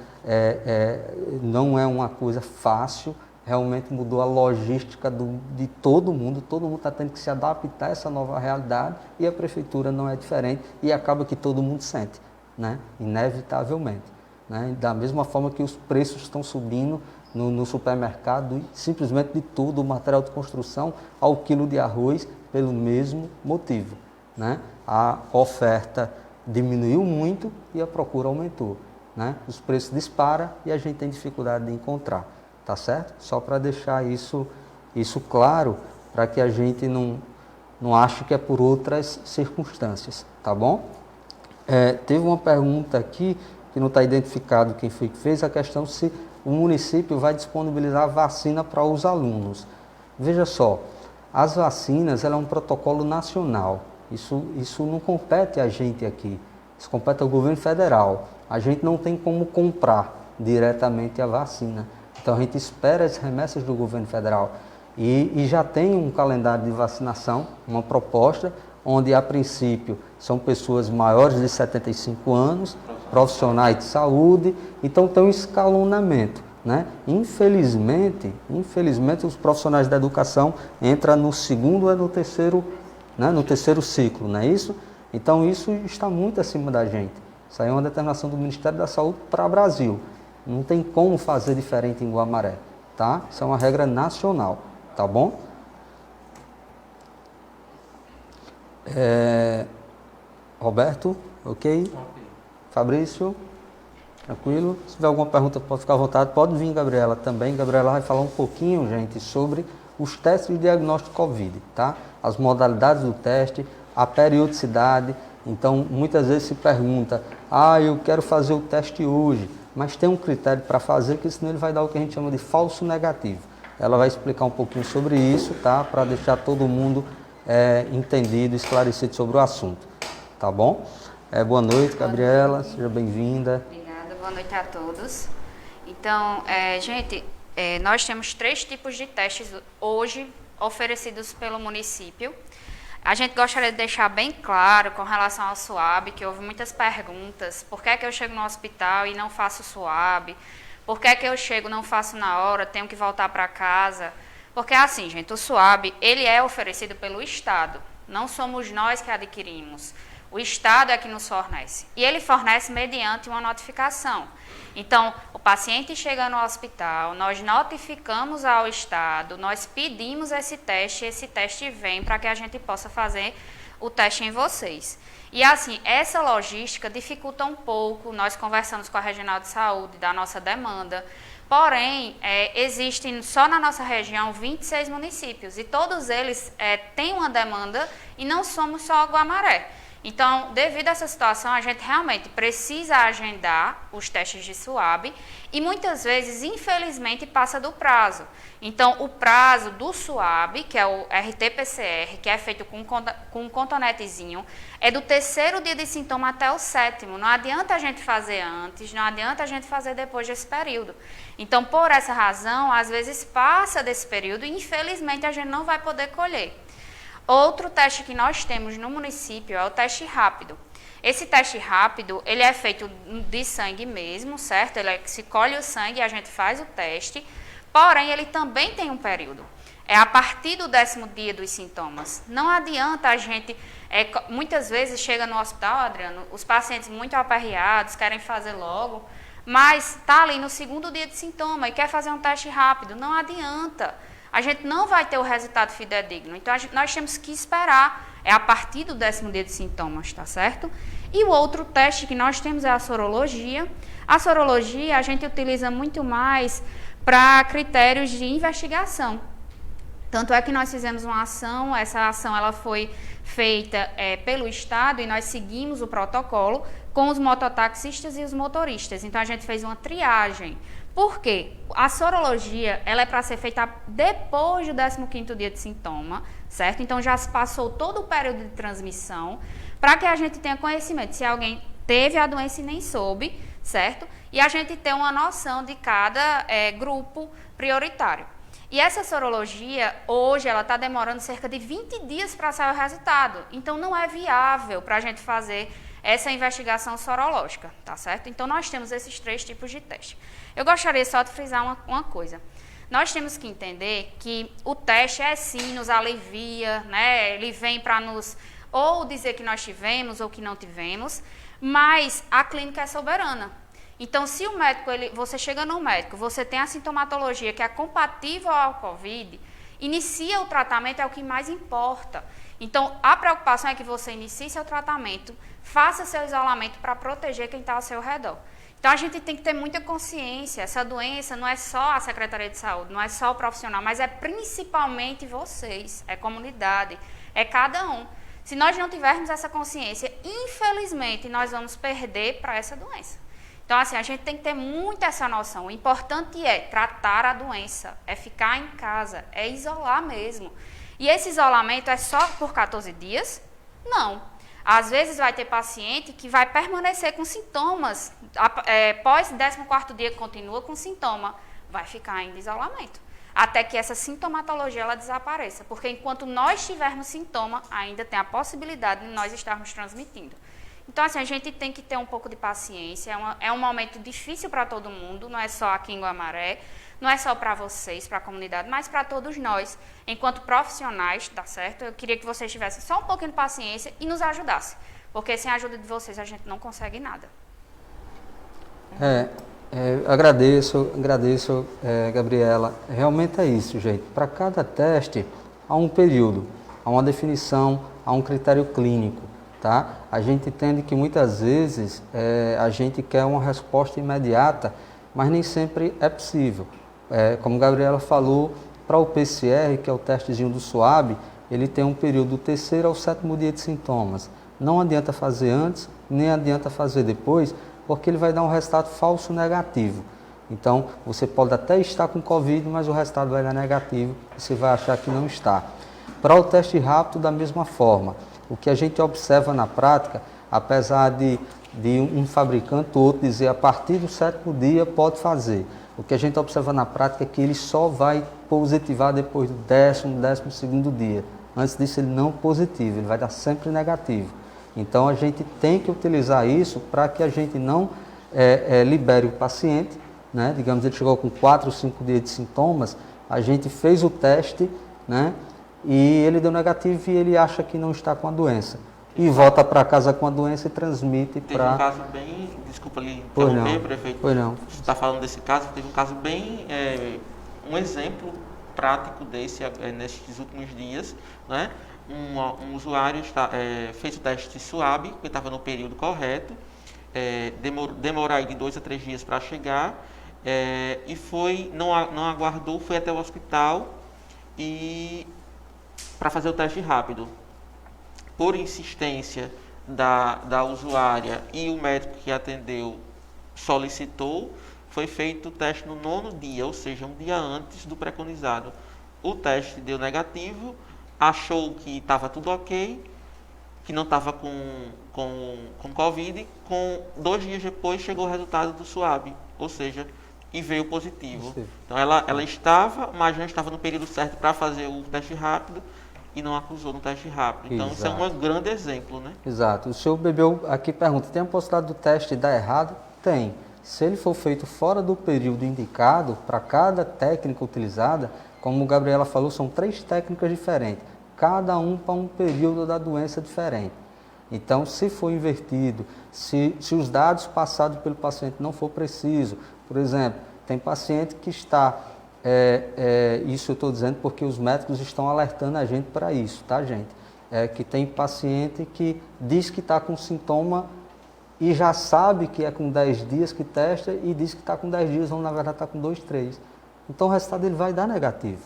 não é uma coisa fácil, realmente mudou a logística de todo mundo está tendo que se adaptar a essa nova realidade e a prefeitura não é diferente e acaba que todo mundo sente, né? Inevitavelmente. Né? Da mesma forma que os preços estão subindo no supermercado, simplesmente de tudo, o material de construção ao quilo de arroz, pelo mesmo motivo. Né? A oferta diminuiu muito e a procura aumentou. Né? Os preços disparam e a gente tem dificuldade de encontrar. Tá certo? Só para deixar isso claro, para que a gente não ache que é por outras circunstâncias. Tá bom? Teve uma pergunta aqui, que não está identificado quem foi que fez, a questão se o município vai disponibilizar vacina para os alunos. Veja só, as vacinas ela é um protocolo nacional, isso não compete a gente aqui, isso compete ao governo federal. A gente não tem como comprar diretamente a vacina, então a gente espera as remessas do governo federal e já tem um calendário de vacinação, uma proposta, onde a princípio são pessoas maiores de 75 anos, profissionais de saúde, então tem um escalonamento. Né? Infelizmente, os profissionais da educação entram no segundo ou no terceiro, né? No terceiro ciclo, não é isso? Então isso está muito acima da gente. Isso aí é uma determinação do Ministério da Saúde para o Brasil. Não tem como fazer diferente em Guamaré, tá? Isso é uma regra nacional, tá bom? Roberto, ok? Fabrício, tranquilo? Se tiver alguma pergunta, pode ficar à vontade. Pode vir, Gabriela, também. Gabriela vai falar um pouquinho, gente, sobre os testes de diagnóstico Covid, tá? As modalidades do teste, a periodicidade. Então, muitas vezes se pergunta, eu quero fazer o teste hoje, mas tem um critério para fazer, que senão ele vai dar o que a gente chama de falso negativo. Ela vai explicar um pouquinho sobre isso, tá? Para deixar todo mundo entendido, esclarecido sobre o assunto, tá bom? Boa noite, Gabriela, seja bem-vinda. Obrigada, boa noite a todos. Então, gente, nós temos 3 tipos de testes hoje oferecidos pelo município. A gente gostaria de deixar bem claro com relação ao SUAB, que houve muitas perguntas. Por que é que eu chego no hospital e não faço SUAB? Por que é que eu chego e não faço na hora, tenho que voltar para casa? Porque assim, gente, o SUAB, ele é oferecido pelo Estado. Não somos nós que adquirimos. O Estado é que nos fornece. E ele fornece mediante uma notificação. Então, o paciente chega no hospital, nós notificamos ao Estado, nós pedimos esse teste vem para que a gente possa fazer o teste em vocês. E assim, essa logística dificulta um pouco, nós conversamos com a Regional de Saúde da nossa demanda, porém, existem só na nossa região 26 municípios e todos eles têm uma demanda e não somos só Guamaré. Então, devido a essa situação, a gente realmente precisa agendar os testes de SUAB e muitas vezes, infelizmente, passa do prazo. Então, o prazo do SUAB, que é o RT-PCR, que é feito com um cotonetezinho, é do 3º dia de sintoma até o 7º. Não adianta a gente fazer antes, não adianta a gente fazer depois desse período. Então, por essa razão, às vezes passa desse período e, infelizmente, a gente não vai poder colher. Outro teste que nós temos no município é o teste rápido. Esse teste rápido, ele é feito de sangue mesmo, certo? Se colhe o sangue e a gente faz o teste, porém ele também tem um período. É a partir do 10º dia dos sintomas. Não adianta a gente, muitas vezes chega no hospital, Adriano, os pacientes muito aperreados, querem fazer logo, mas está ali no 2º dia de sintoma e quer fazer um teste rápido. Não adianta. A gente não vai ter o resultado fidedigno. Então, nós temos que esperar. É a partir do 10º dia de sintomas, tá certo? E o outro teste que nós temos é a sorologia. A sorologia a gente utiliza muito mais para critérios de investigação. Tanto é que nós fizemos uma ação, essa ação ela foi feita pelo Estado e nós seguimos o protocolo com os mototaxistas e os motoristas. Então, a gente fez uma triagem. Por quê? A sorologia ela é para ser feita depois do 15º dia de sintoma, certo? Então, já se passou todo o período de transmissão, para que a gente tenha conhecimento se alguém teve a doença e nem soube, certo? E a gente ter uma noção de cada grupo prioritário. E essa sorologia, hoje, ela está demorando cerca de 20 dias para sair o resultado. Então, não é viável para a gente fazer essa investigação sorológica, tá certo? Então, nós temos esses 3 tipos de teste. Eu gostaria só de frisar uma coisa. Nós temos que entender que o teste sim, nos alivia, né? Ele vem para nos ou dizer que nós tivemos ou que não tivemos, mas a clínica é soberana. Então, se o médico, você chega no médico, você tem a sintomatologia que é compatível ao COVID, inicia o tratamento, é o que mais importa. Então, a preocupação é que você inicie seu tratamento, faça seu isolamento para proteger quem está ao seu redor. Então, a gente tem que ter muita consciência, essa doença não é só a Secretaria de Saúde, não é só o profissional, mas é principalmente vocês, é comunidade, é cada um. Se nós não tivermos essa consciência, infelizmente, nós vamos perder para essa doença. Então, assim, a gente tem que ter muito essa noção. O importante é tratar a doença, é ficar em casa, é isolar mesmo. E esse isolamento é só por 14 dias? Não. Às vezes vai ter paciente que vai permanecer com sintomas, pós 14º dia continua com sintoma, vai ficar em isolamento. Até que essa sintomatologia ela desapareça. Porque enquanto nós tivermos sintoma, ainda tem a possibilidade de nós estarmos transmitindo. Então, assim, a gente tem que ter um pouco de paciência, é um momento difícil para todo mundo, não é só aqui em Guamaré, não é só para vocês, para a comunidade, mas para todos nós, enquanto profissionais, tá certo? Eu queria que vocês tivessem só um pouquinho de paciência e nos ajudassem, porque sem a ajuda de vocês a gente não consegue nada. Agradeço, Gabriela. Realmente é isso, gente. Para cada teste, há um período, há uma definição, há um critério clínico. Tá? A gente entende que muitas vezes a gente quer uma resposta imediata, mas nem sempre é possível. Como a Gabriela falou, para o PCR, que é o testezinho do SWAB, ele tem um período do 3º ao 7º dia de sintomas. Não adianta fazer antes, nem adianta fazer depois, porque ele vai dar um resultado falso negativo. Então, você pode até estar com Covid, mas o resultado vai dar negativo e você vai achar que não está. Para o teste rápido, da mesma forma. O que a gente observa na prática, apesar de um fabricante ou outro dizer a partir do 7º dia pode fazer, o que a gente observa na prática é que ele só vai positivar depois do 12º dia. Antes disso ele não positiva, ele vai dar sempre negativo. Então a gente tem que utilizar isso para que a gente não libere o paciente, né? Digamos, ele chegou com 4 ou 5 dias de sintomas, a gente fez o teste, né? E ele deu negativo e ele acha que não está com a doença. E volta para casa com a doença e transmite para... Teve um caso bem... Desculpa lhe interromper, prefeito. Pois não. Você está falando desse caso, teve um caso bem... um exemplo prático desse nestes últimos dias, né? Um usuário fez o teste SWAB, que estava no período correto, demorou aí de 2 a 3 dias para chegar, e não aguardou, foi até o hospital e... para fazer o teste rápido. Por insistência da usuária e o médico que atendeu solicitou, foi feito o teste no 9º dia, ou seja, um dia antes do preconizado. O teste deu negativo, achou que estava tudo ok, que não estava com Covid, 2 dias depois chegou o resultado do SWAB, ou seja, e veio positivo. Então ela estava, mas não estava no período certo para fazer o teste rápido, e não acusou no teste rápido. Então, Isso é um grande exemplo, né? Exato. O senhor Bebel aqui pergunta, tem a possibilidade do teste dar errado? Tem. Se ele for feito fora do período indicado, para cada técnica utilizada, como a Gabriela falou, são 3 técnicas diferentes, cada um para um período da doença diferente. Então, se for invertido, se os dados passados pelo paciente não for preciso, por exemplo, tem paciente que está... isso eu estou dizendo porque os médicos estão alertando a gente para isso, tá, gente? Que tem paciente que diz que está com sintoma e já sabe que é com 10 dias que testa e diz que está com 10 dias, ou na verdade está com 2, 3. Então o resultado ele vai dar negativo,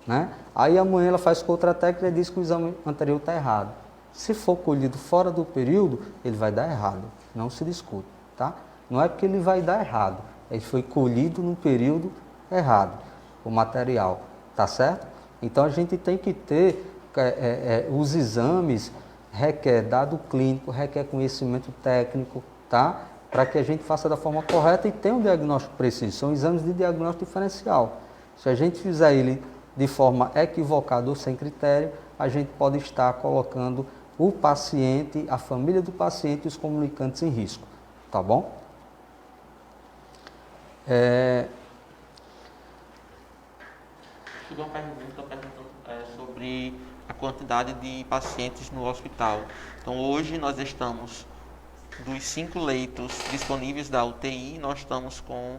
né? Aí amanhã ela faz com outra técnica e diz que o exame anterior está errado. Se for colhido fora do período, ele vai dar errado, não se discute, tá? Não é porque ele vai dar errado, ele foi colhido no período errado. O material, tá certo? Então a gente tem que ter os exames, requer dado clínico, requer conhecimento técnico, tá? para que a gente faça da forma correta e tenha um diagnóstico preciso. São exames de diagnóstico diferencial. Se a gente fizer ele de forma equivocada ou sem critério, a gente pode estar colocando o paciente, a família do paciente e os comunicantes em risco. Tá bom? Chegou uma pergunta perguntando sobre a quantidade de pacientes no hospital. Então, hoje nós estamos, dos 5 leitos disponíveis da UTI, nós estamos com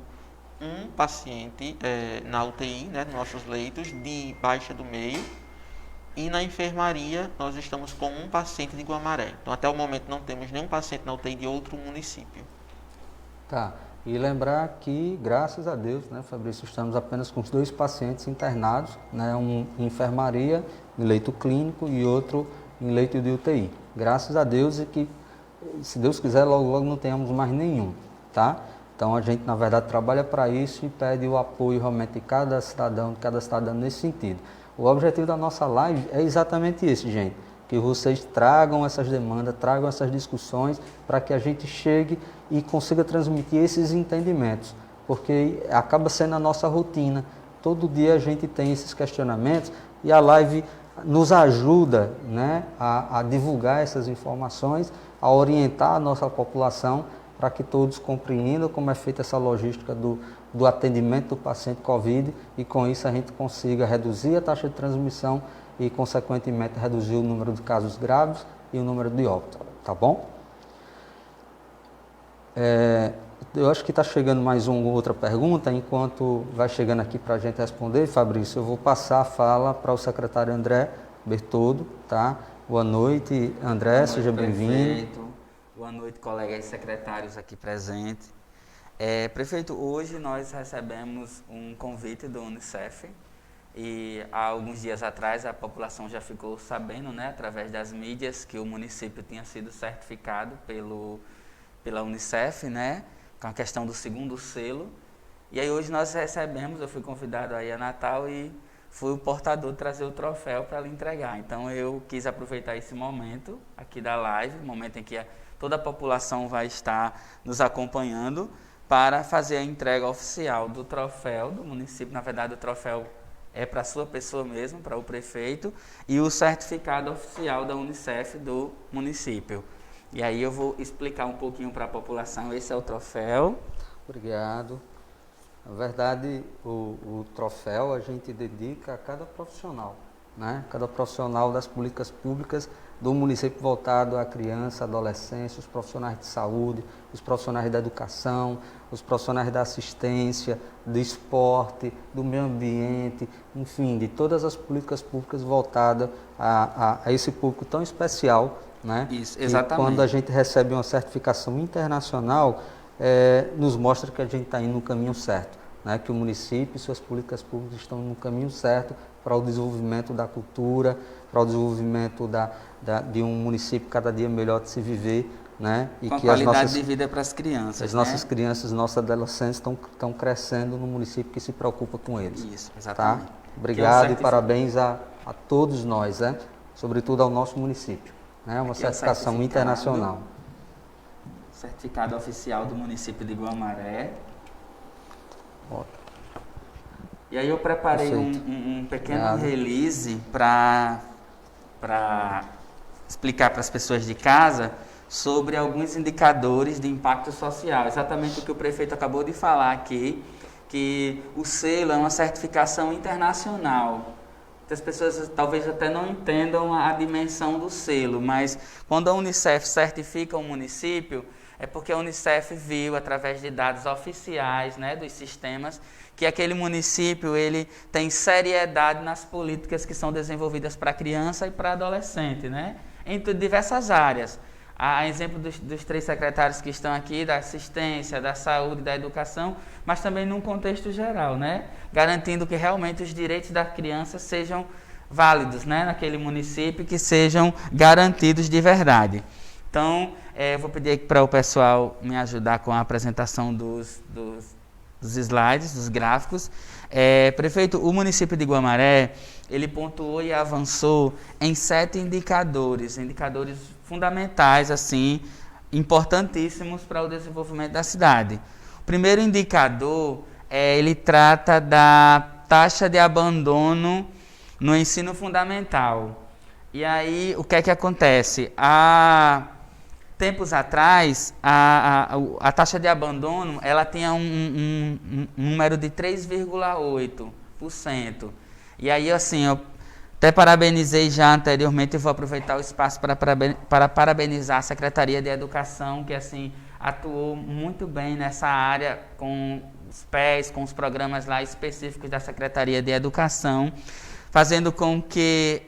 um paciente na UTI, né, nos nossos leitos, de baixa do meio. E na enfermaria, nós estamos com um paciente de Guamaré. Então, até o momento, não temos nenhum paciente na UTI de outro município. Tá. E lembrar que, graças a Deus, né, Fabrício, estamos apenas com os 2 pacientes internados, né, um em enfermaria, em leito clínico, e outro em leito de UTI. Graças a Deus, e que, se Deus quiser, logo, logo não tenhamos mais nenhum, tá? Então, a gente, na verdade, trabalha para isso e pede o apoio realmente de cada cidadão nesse sentido. O objetivo da nossa live é exatamente esse, gente. Que vocês tragam essas demandas, tragam essas discussões para que a gente chegue e consiga transmitir esses entendimentos. Porque acaba sendo a nossa rotina. Todo dia a gente tem esses questionamentos e a live nos ajuda, né, a divulgar essas informações, a orientar a nossa população para que todos compreendam como é feita essa logística do atendimento do paciente COVID e com isso a gente consiga reduzir a taxa de transmissão e, consequentemente, reduzir o número de casos graves e o número de óbitos, tá bom? Eu acho que está chegando mais uma outra pergunta, enquanto vai chegando aqui para a gente responder, Fabrício, eu vou passar a fala para o secretário André Bertoldo, tá? Boa noite, André, seja bem-vindo. Boa noite, colegas secretários aqui presentes. Prefeito, hoje nós recebemos um convite do Unicef e há alguns dias atrás a população já ficou sabendo, né, através das mídias, que o município tinha sido certificado pela Unicef, né, com a questão do 2º selo. E aí hoje nós recebemos, eu fui convidado aí a Natal e fui o portador de trazer o troféu para lhe entregar. Então eu quis aproveitar esse momento aqui da live, momento em que toda a população vai estar nos acompanhando, para fazer a entrega oficial do troféu do município. Na verdade, o troféu é para a sua pessoa mesmo, para o prefeito, e o certificado oficial da Unicef do município. E aí eu vou explicar um pouquinho para a população. Esse é o troféu. Obrigado. Na verdade, o troféu a gente dedica a cada profissional, né? Cada profissional das políticas públicas do município voltado à criança, adolescência, os profissionais de saúde, os profissionais da educação, os profissionais da assistência, do esporte, do meio ambiente, enfim, de todas as políticas públicas voltadas a esse público tão especial, né? Isso, exatamente. E quando a gente recebe uma certificação internacional, nos mostra que a gente está indo no caminho certo, né? Que o município e suas políticas públicas estão no caminho certo para o desenvolvimento da cultura, para o desenvolvimento de um município cada dia melhor de se viver, né? E com que qualidade de vida para as crianças. As nossas crianças, nossos adolescentes estão crescendo no município que se preocupa com eles. Isso, exatamente. Tá? Obrigado e parabéns a todos nós, né? Sobretudo ao nosso município. Né? Uma certificação internacional. Certificado oficial do município de Guamaré. Ótimo. E aí eu preparei um pequeno release para explicar para as pessoas de casa sobre alguns indicadores de impacto social. Exatamente o que o prefeito acabou de falar aqui, que o selo é uma certificação internacional. As pessoas talvez até não entendam a dimensão do selo, mas quando a Unicef certifica um município, é porque a Unicef viu, através de dados oficiais, né, dos sistemas, que aquele município ele tem seriedade nas políticas que são desenvolvidas para criança e para adolescente, né, em diversas áreas. A exemplo dos 3 secretários que estão aqui, da assistência, da saúde, da educação, mas também num contexto geral, né, garantindo que realmente os direitos da criança sejam válidos, né, naquele município, que sejam garantidos de verdade. Então, vou pedir aqui para o pessoal me ajudar com a apresentação dos slides, dos gráficos. Prefeito, o município de Guamaré, ele pontuou e avançou em 7 indicadores fundamentais, assim, importantíssimos para o desenvolvimento da cidade. O primeiro indicador, ele trata da taxa de abandono no ensino fundamental. E aí, o que é que acontece? Há tempos atrás, a taxa de abandono, ela tinha um número de 3,8%. E aí, assim, eu até parabenizei já anteriormente e vou aproveitar o espaço para parabenizar a Secretaria de Educação, que, assim, atuou muito bem nessa área com os PES, com os programas lá específicos da Secretaria de Educação, fazendo com que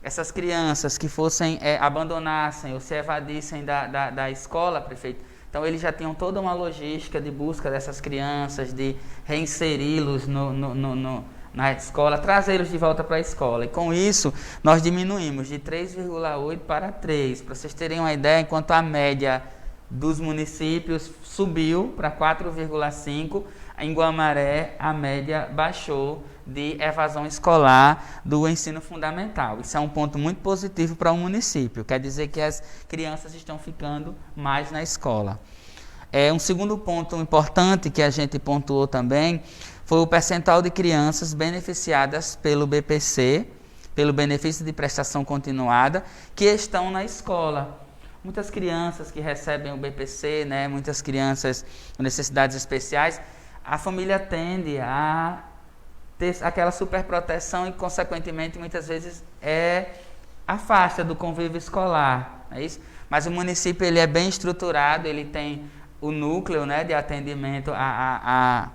essas crianças que fossem, abandonassem ou se evadissem da escola, prefeito, então eles já tinham toda uma logística de busca dessas crianças, de reinseri-los na escola, trazê-los de volta para a escola. E com isso, nós diminuímos de 3,8 para 3. Para vocês terem uma ideia, enquanto a média dos municípios subiu para 4,5, em Guamaré a média baixou de evasão escolar do ensino fundamental. Isso é um ponto muito positivo para o município, quer dizer que as crianças estão ficando mais na escola. Um segundo ponto importante que a gente pontuou também foi o percentual de crianças beneficiadas pelo BPC, pelo benefício de prestação continuada, que estão na escola. Muitas crianças que recebem o BPC, né, muitas crianças com necessidades especiais, a família tende a ter aquela superproteção e, consequentemente, muitas vezes afasta do convívio escolar. É isso? Mas o município ele é bem estruturado, ele tem o núcleo, né, de atendimento a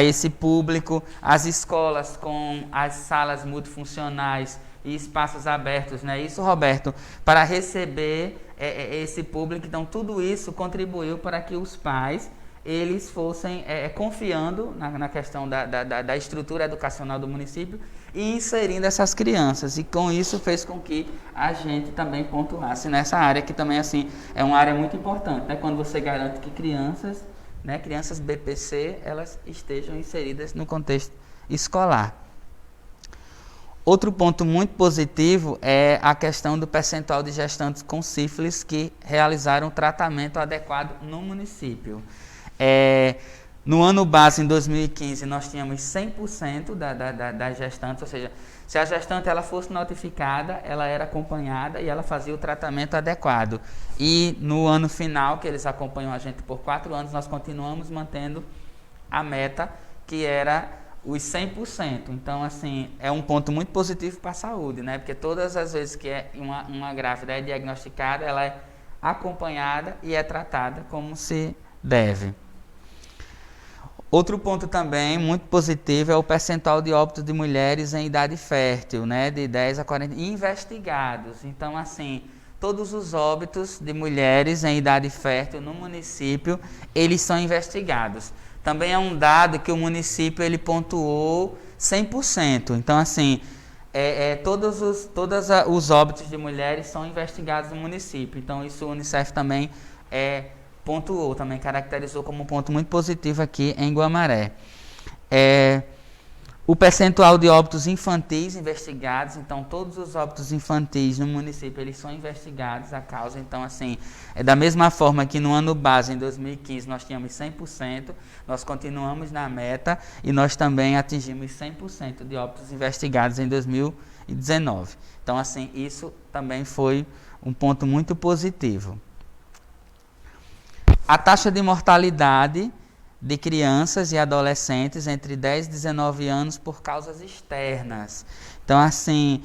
esse público, as escolas com as salas multifuncionais e espaços abertos, né? Isso, Roberto, para receber esse público. Então, tudo isso contribuiu para que os pais eles fossem confiando na questão da estrutura educacional do município e inserindo essas crianças. E com isso fez com que a gente também pontuasse nessa área, que também assim, é uma área muito importante, né? Quando você garante que crianças BPC, elas estejam inseridas no contexto escolar. Outro ponto muito positivo é a questão do percentual de gestantes com sífilis que realizaram tratamento adequado no município. No ano base, em 2015, nós tínhamos 100% das gestantes, ou seja, se a gestante ela fosse notificada, ela era acompanhada e ela fazia o tratamento adequado. E no ano final, que eles acompanham a gente por 4 anos, nós continuamos mantendo a meta, que era os 100%. Então, assim, é um ponto muito positivo para a saúde, né? Porque todas as vezes que uma grávida é diagnosticada, ela é acompanhada e é tratada como se deve. Outro ponto também muito positivo é o percentual de óbitos de mulheres em idade fértil, né, de 10 a 40, investigados. Então, assim, todos os óbitos de mulheres em idade fértil no município, eles são investigados. Também é um dado que o município ele pontuou 100%. Então, assim, todos os óbitos de mulheres são investigados no município. Então, isso o Unicef também pontuou, também caracterizou como um ponto muito positivo aqui em Guamaré. O percentual de óbitos infantis investigados, então todos os óbitos infantis no município, eles são investigados a causa. Então, assim, da mesma forma que no ano base, em 2015, nós tínhamos 100%, nós continuamos na meta e nós também atingimos 100% de óbitos investigados em 2019. Então, assim, isso também foi um ponto muito positivo. A taxa de mortalidade de crianças e adolescentes entre 10 e 19 anos por causas externas. Então, assim,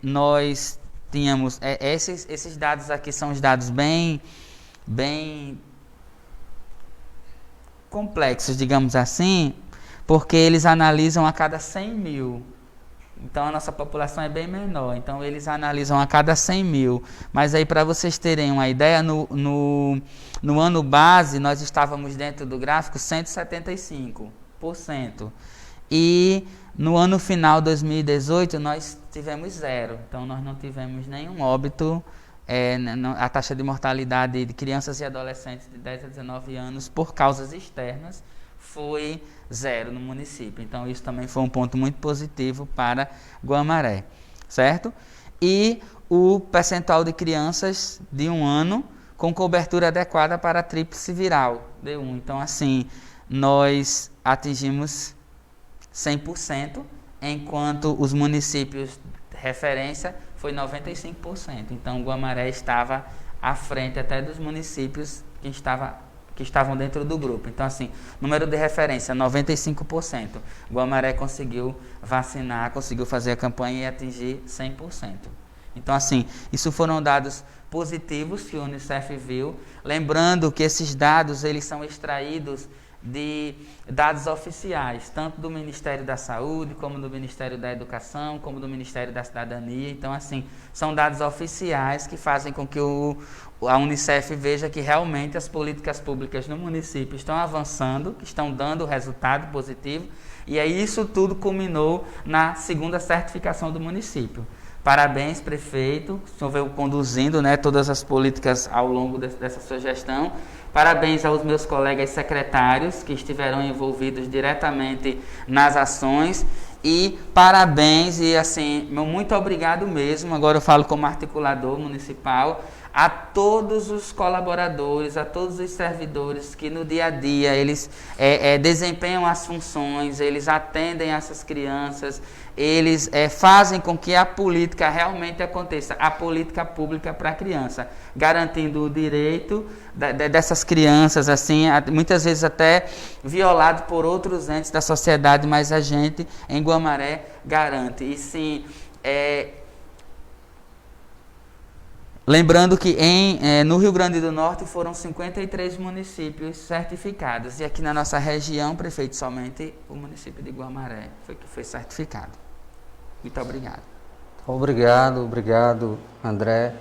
nós tínhamos... esses dados aqui são os dados bem complexos, digamos assim, porque eles analisam a cada 100 mil. Então, a nossa população é bem menor. Então, eles analisam a cada 100 mil. Mas aí, para vocês terem uma ideia, no ano base, nós estávamos dentro do gráfico 175%. E no ano final, 2018, nós tivemos 0. Então, nós não tivemos nenhum óbito. A taxa de mortalidade de crianças e adolescentes de 10 a 19 anos por causas externas foi 0 no município. Então, isso também foi um ponto muito positivo para Guamaré, certo? E o percentual de crianças de 1 ano com cobertura adequada para a tríplice viral, D1. Então, assim, nós atingimos 100%, enquanto os municípios de referência foi 95%. Então, Guamaré estava à frente até dos municípios que estavam dentro do grupo. Então, assim, número de referência, 95%. Guamaré conseguiu vacinar, conseguiu fazer a campanha e atingir 100%. Então, assim, isso foram dados positivos que o Unicef viu. Lembrando que esses dados, eles são extraídos de dados oficiais, tanto do Ministério da Saúde, como do Ministério da Educação, como do Ministério da Cidadania. Então, assim, são dados oficiais que fazem com que a Unicef veja que realmente as políticas públicas no município estão avançando, que estão dando resultado positivo, e aí isso tudo culminou na segunda certificação do município. Parabéns, prefeito, o senhor veio conduzindo, né, todas as políticas ao longo dessa sua gestão. Parabéns aos meus colegas secretários que estiveram envolvidos diretamente nas ações. E parabéns e assim, muito obrigado mesmo, agora eu falo como articulador municipal, a todos os colaboradores, a todos os servidores que no dia a dia eles desempenham as funções, eles atendem essas crianças, eles fazem com que a política realmente aconteça, a política pública para a criança, garantindo o direito dessas crianças, assim, muitas vezes até violado por outros entes da sociedade, mas a gente em Guamaré garante. E sim, lembrando que no Rio Grande do Norte foram 53 municípios certificados, e aqui na nossa região, prefeito, somente o município de Guamaré foi certificado. Muito obrigado. Obrigado, André.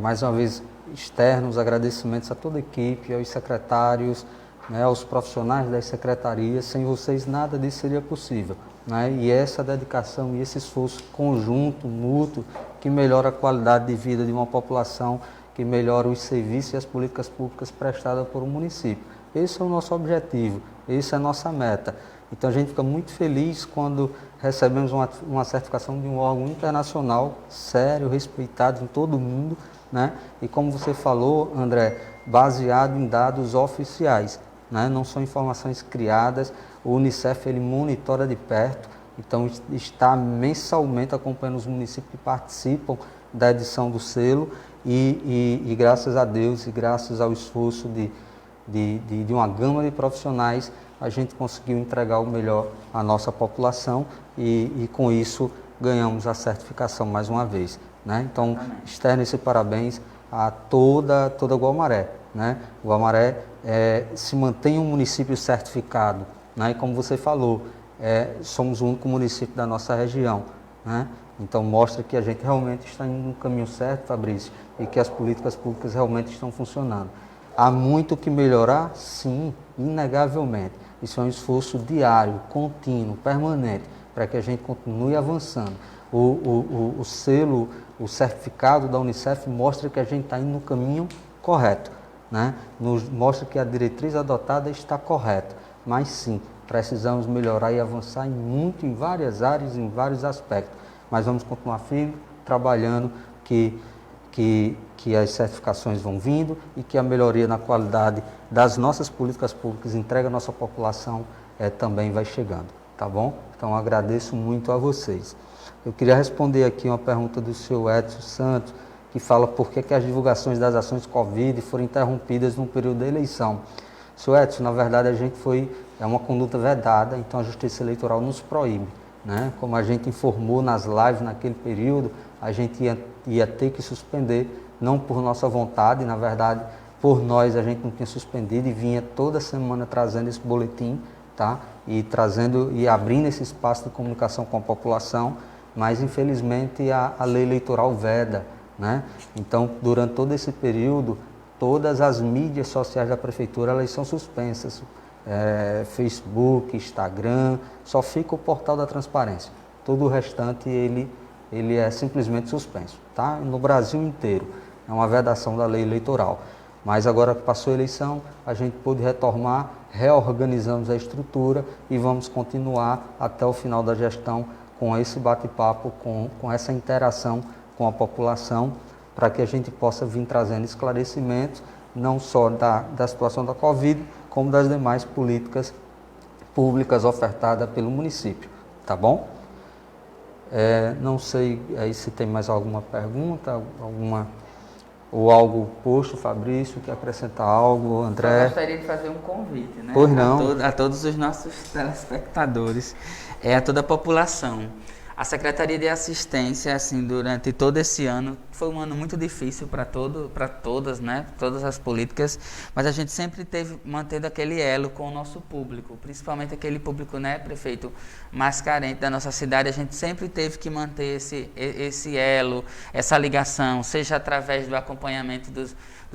Mais uma vez, externos agradecimentos a toda a equipe, aos secretários, né, aos profissionais das secretarias. Sem vocês nada disso seria possível, né? E essa dedicação e esse esforço conjunto, mútuo, que melhora a qualidade de vida de uma população, que melhora os serviços e as políticas públicas prestadas por um município. Esse é o nosso objetivo, essa é a nossa meta. Então a gente fica muito feliz quando recebemos uma certificação de um órgão internacional, sério, respeitado em todo o mundo, né? E como você falou, André, baseado em dados oficiais, né? Não são informações criadas. O Unicef ele monitora de perto, então está mensalmente acompanhando os municípios que participam da edição do selo e graças a Deus e graças ao esforço de uma gama de profissionais, a gente conseguiu entregar o melhor à nossa população e com isso ganhamos a certificação mais uma vez, né? Então, externo esse parabéns a toda Guamaré, né? Guamaré se mantém um município certificado, né? E como você falou, somos o único município da nossa região, né? Então mostra que a gente realmente está indo no caminho certo, Fabrício, e que as políticas públicas realmente estão funcionando. Há muito que melhorar? Sim, inegavelmente. Isso é um esforço diário, contínuo, permanente, para que a gente continue avançando. O selo, o certificado da Unicef mostra que a gente está indo no caminho correto, né? Mostra que a diretriz adotada está correta, mas sim, precisamos melhorar e avançar em várias áreas, em vários aspectos. Mas vamos continuar firme, trabalhando que as certificações vão vindo e que a melhoria na qualidade das nossas políticas públicas entregue à nossa população também vai chegando, tá bom? Então agradeço muito a vocês. Eu queria responder aqui uma pergunta do senhor Edson Santos, que fala por que as divulgações das ações Covid foram interrompidas no período da eleição. Senhor Edson, na verdade é uma conduta vedada, então a Justiça Eleitoral nos proíbe, né? Como a gente informou nas lives naquele período, a gente ia ter que suspender, não por nossa vontade, na verdade, por nós a gente não tinha suspendido e vinha toda semana trazendo esse boletim, tá? E abrindo esse espaço de comunicação com a população, mas infelizmente a lei eleitoral veda, né? Então, durante todo esse período, todas as mídias sociais da prefeitura elas são suspensas, Facebook, Instagram, só fica o portal da transparência. Todo o restante ele é simplesmente suspenso, tá? No Brasil inteiro, é uma vedação da lei eleitoral. Mas agora que passou a eleição, a gente pôde retomar, reorganizamos a estrutura e vamos continuar até o final da gestão com esse bate-papo, com essa interação com a população, para que a gente possa vir trazendo esclarecimentos não só da situação da Covid, como das demais políticas públicas ofertadas pelo município, tá bom? Não sei aí se tem mais alguma pergunta, ou algo posto, Fabrício, quer acrescentar algo, André? Eu gostaria de fazer um convite, né? Pois não. A todos os nossos telespectadores, a toda a população. A Secretaria de Assistência, assim, durante todo esse ano, foi um ano muito difícil para todas, né? Todas as políticas, mas a gente sempre mantendo aquele elo com o nosso público, principalmente aquele público, né, prefeito, mais carente da nossa cidade. A gente sempre teve que manter esse elo, essa ligação, seja através do acompanhamento dos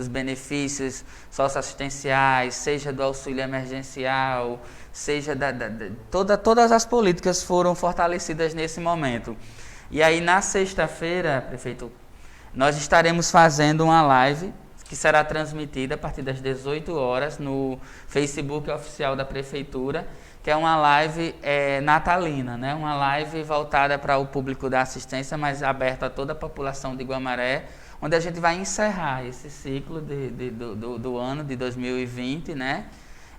benefícios socioassistenciais, seja do auxílio emergencial, seja todas as políticas foram fortalecidas nesse momento. E aí, na sexta-feira, prefeito, nós estaremos fazendo uma live que será transmitida a partir das 18 horas no Facebook oficial da Prefeitura, que é uma live natalina, né? Uma live voltada para o público da assistência, mas aberta a toda a população de Guamaré, onde a gente vai encerrar esse ciclo do ano de 2020, né?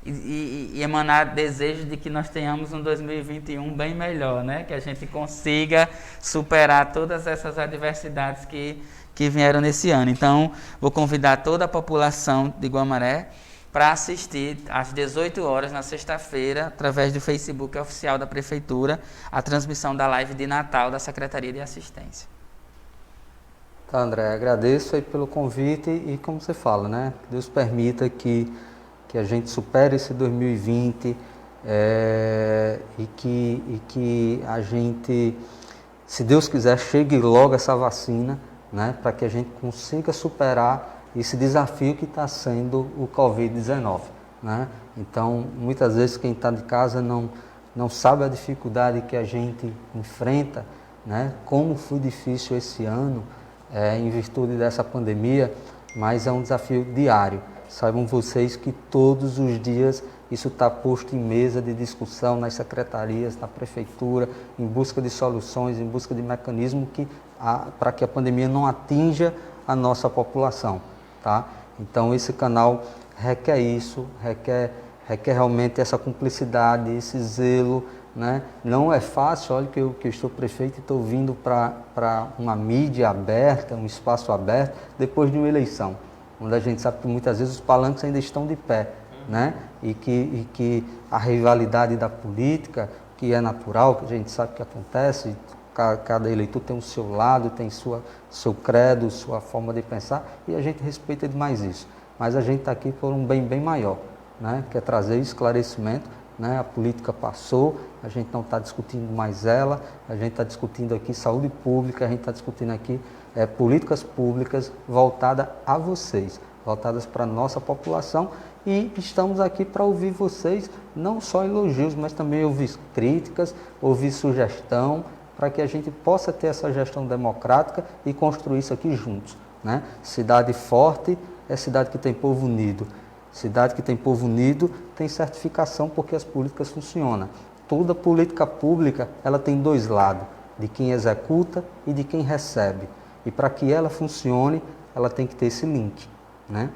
E emanar desejo de que nós tenhamos um 2021 bem melhor, né? Que a gente consiga superar todas essas adversidades que vieram nesse ano. Então, vou convidar toda a população de Guamaré para assistir às 18 horas na sexta-feira, através do Facebook oficial da Prefeitura, a transmissão da live de Natal da Secretaria de Assistência. Tá, André, agradeço aí pelo convite e como você fala, né? Que Deus permita que a gente supere esse 2020 e que a gente, se Deus quiser, chegue logo essa vacina, né? Para que a gente consiga superar esse desafio que está sendo o Covid-19, né? Então, muitas vezes quem está de casa não sabe a dificuldade que a gente enfrenta, né? Como foi difícil esse ano, em virtude dessa pandemia, mas é um desafio diário. Saibam vocês que todos os dias isso está posto em mesa de discussão nas secretarias, na prefeitura, em busca de soluções, em busca de mecanismos para que a pandemia não atinja a nossa população, tá? Então esse canal requer isso, requer realmente essa cumplicidade, esse zelo, né? Não é fácil, olha que eu estou prefeito e estou vindo para uma mídia aberta, um espaço aberto, depois de uma eleição, onde a gente sabe que muitas vezes os palanques ainda estão de pé, né? E que a rivalidade da política, que é natural, que a gente sabe que acontece, cada eleitor tem o seu lado, tem seu credo, sua forma de pensar, e a gente respeita demais isso. Mas a gente está aqui por um bem maior, né? Que é trazer esclarecimento, né? A política passou, a gente não está discutindo mais ela, a gente está discutindo aqui saúde pública, a gente está discutindo aqui políticas públicas voltadas a vocês, voltadas para a nossa população, e estamos aqui para ouvir vocês, não só elogios, mas também ouvir críticas, ouvir sugestão, para que a gente possa ter essa gestão democrática e construir isso aqui juntos, né? Cidade forte é cidade que tem povo unido. Cidade que tem povo unido tem certificação porque as políticas funcionam. Toda política pública ela tem dois lados, de quem executa e de quem recebe. E para que ela funcione, ela tem que ter esse link, né?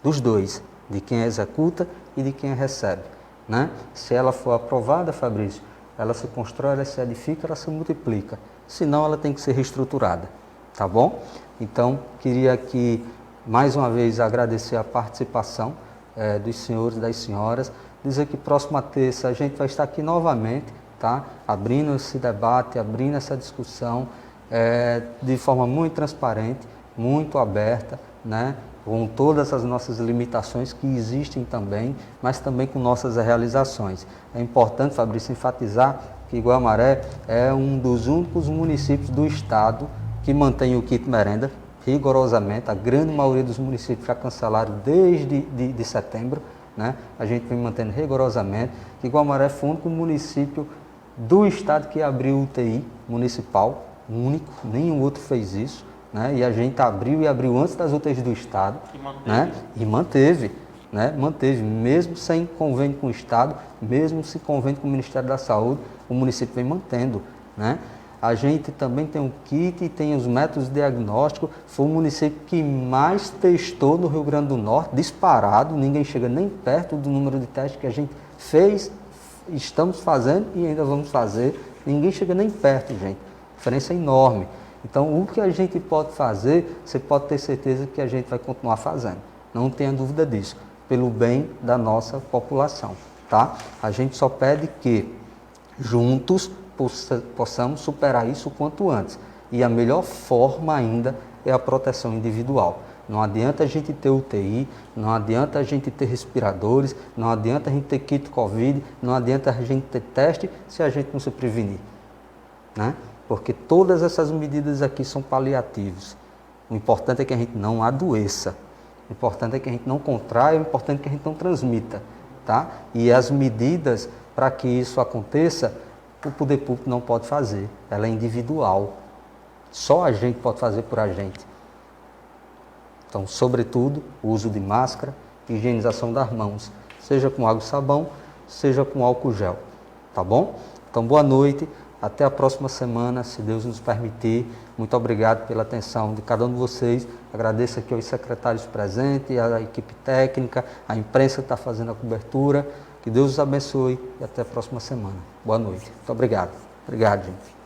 Dos dois, de quem executa e de quem recebe, né? Se ela for aprovada, Fabrício, ela se constrói, ela se edifica, ela se multiplica. Senão, ela tem que ser reestruturada, tá bom? Então, queria aqui, mais uma vez, agradecer a participação dos senhores e das senhoras, dizer que próxima terça a gente vai estar aqui novamente, tá? Abrindo esse debate, abrindo essa discussão, de forma muito transparente, muito aberta, né? Com todas as nossas limitações que existem também, mas também com nossas realizações. É importante, Fabrício, enfatizar que Guamaré é um dos únicos municípios do estado que mantém o kit merenda rigorosamente. A grande maioria dos municípios já cancelaram desde de setembro, né? A gente vem mantendo rigorosamente. Que Guamaré foi o único município do estado que abriu UTI municipal, único, nenhum outro fez isso, né? E a gente abriu antes das UTIs do estado, né? E manteve, né? Manteve, mesmo sem convênio com o estado, mesmo sem convênio com o Ministério da Saúde, o município vem mantendo, né? A gente também tem um kit e tem os métodos diagnósticos. Foi o município que mais testou no Rio Grande do Norte, disparado. Ninguém chega nem perto do número de testes que a gente fez, estamos fazendo e ainda vamos fazer. Ninguém chega nem perto, gente. A diferença é enorme. Então, o que a gente pode fazer, você pode ter certeza que a gente vai continuar fazendo. Não tenha dúvida disso, pelo bem da nossa população, tá? A gente só pede que juntos possamos superar isso o quanto antes. E a melhor forma ainda é a proteção individual. Não adianta a gente ter UTI, não adianta a gente ter respiradores, não adianta a gente ter kit Covid, não adianta a gente ter teste se a gente não se prevenir, né? Porque todas essas medidas aqui são paliativos. O importante é que a gente não adoeça. O importante é que a gente não contraia, o importante é que a gente não transmita, tá? E as medidas para que isso aconteça, o poder público não pode fazer. Ela é individual. Só a gente pode fazer por a gente. Então, sobretudo, o uso de máscara, higienização das mãos, seja com água e sabão, seja com álcool gel, tá bom? Então, boa noite. Até a próxima semana, se Deus nos permitir. Muito obrigado pela atenção de cada um de vocês. Agradeço aqui aos secretários presentes, à equipe técnica, à imprensa que está fazendo a cobertura. Que Deus os abençoe e até a próxima semana. Boa noite. Muito obrigado. Obrigado, gente.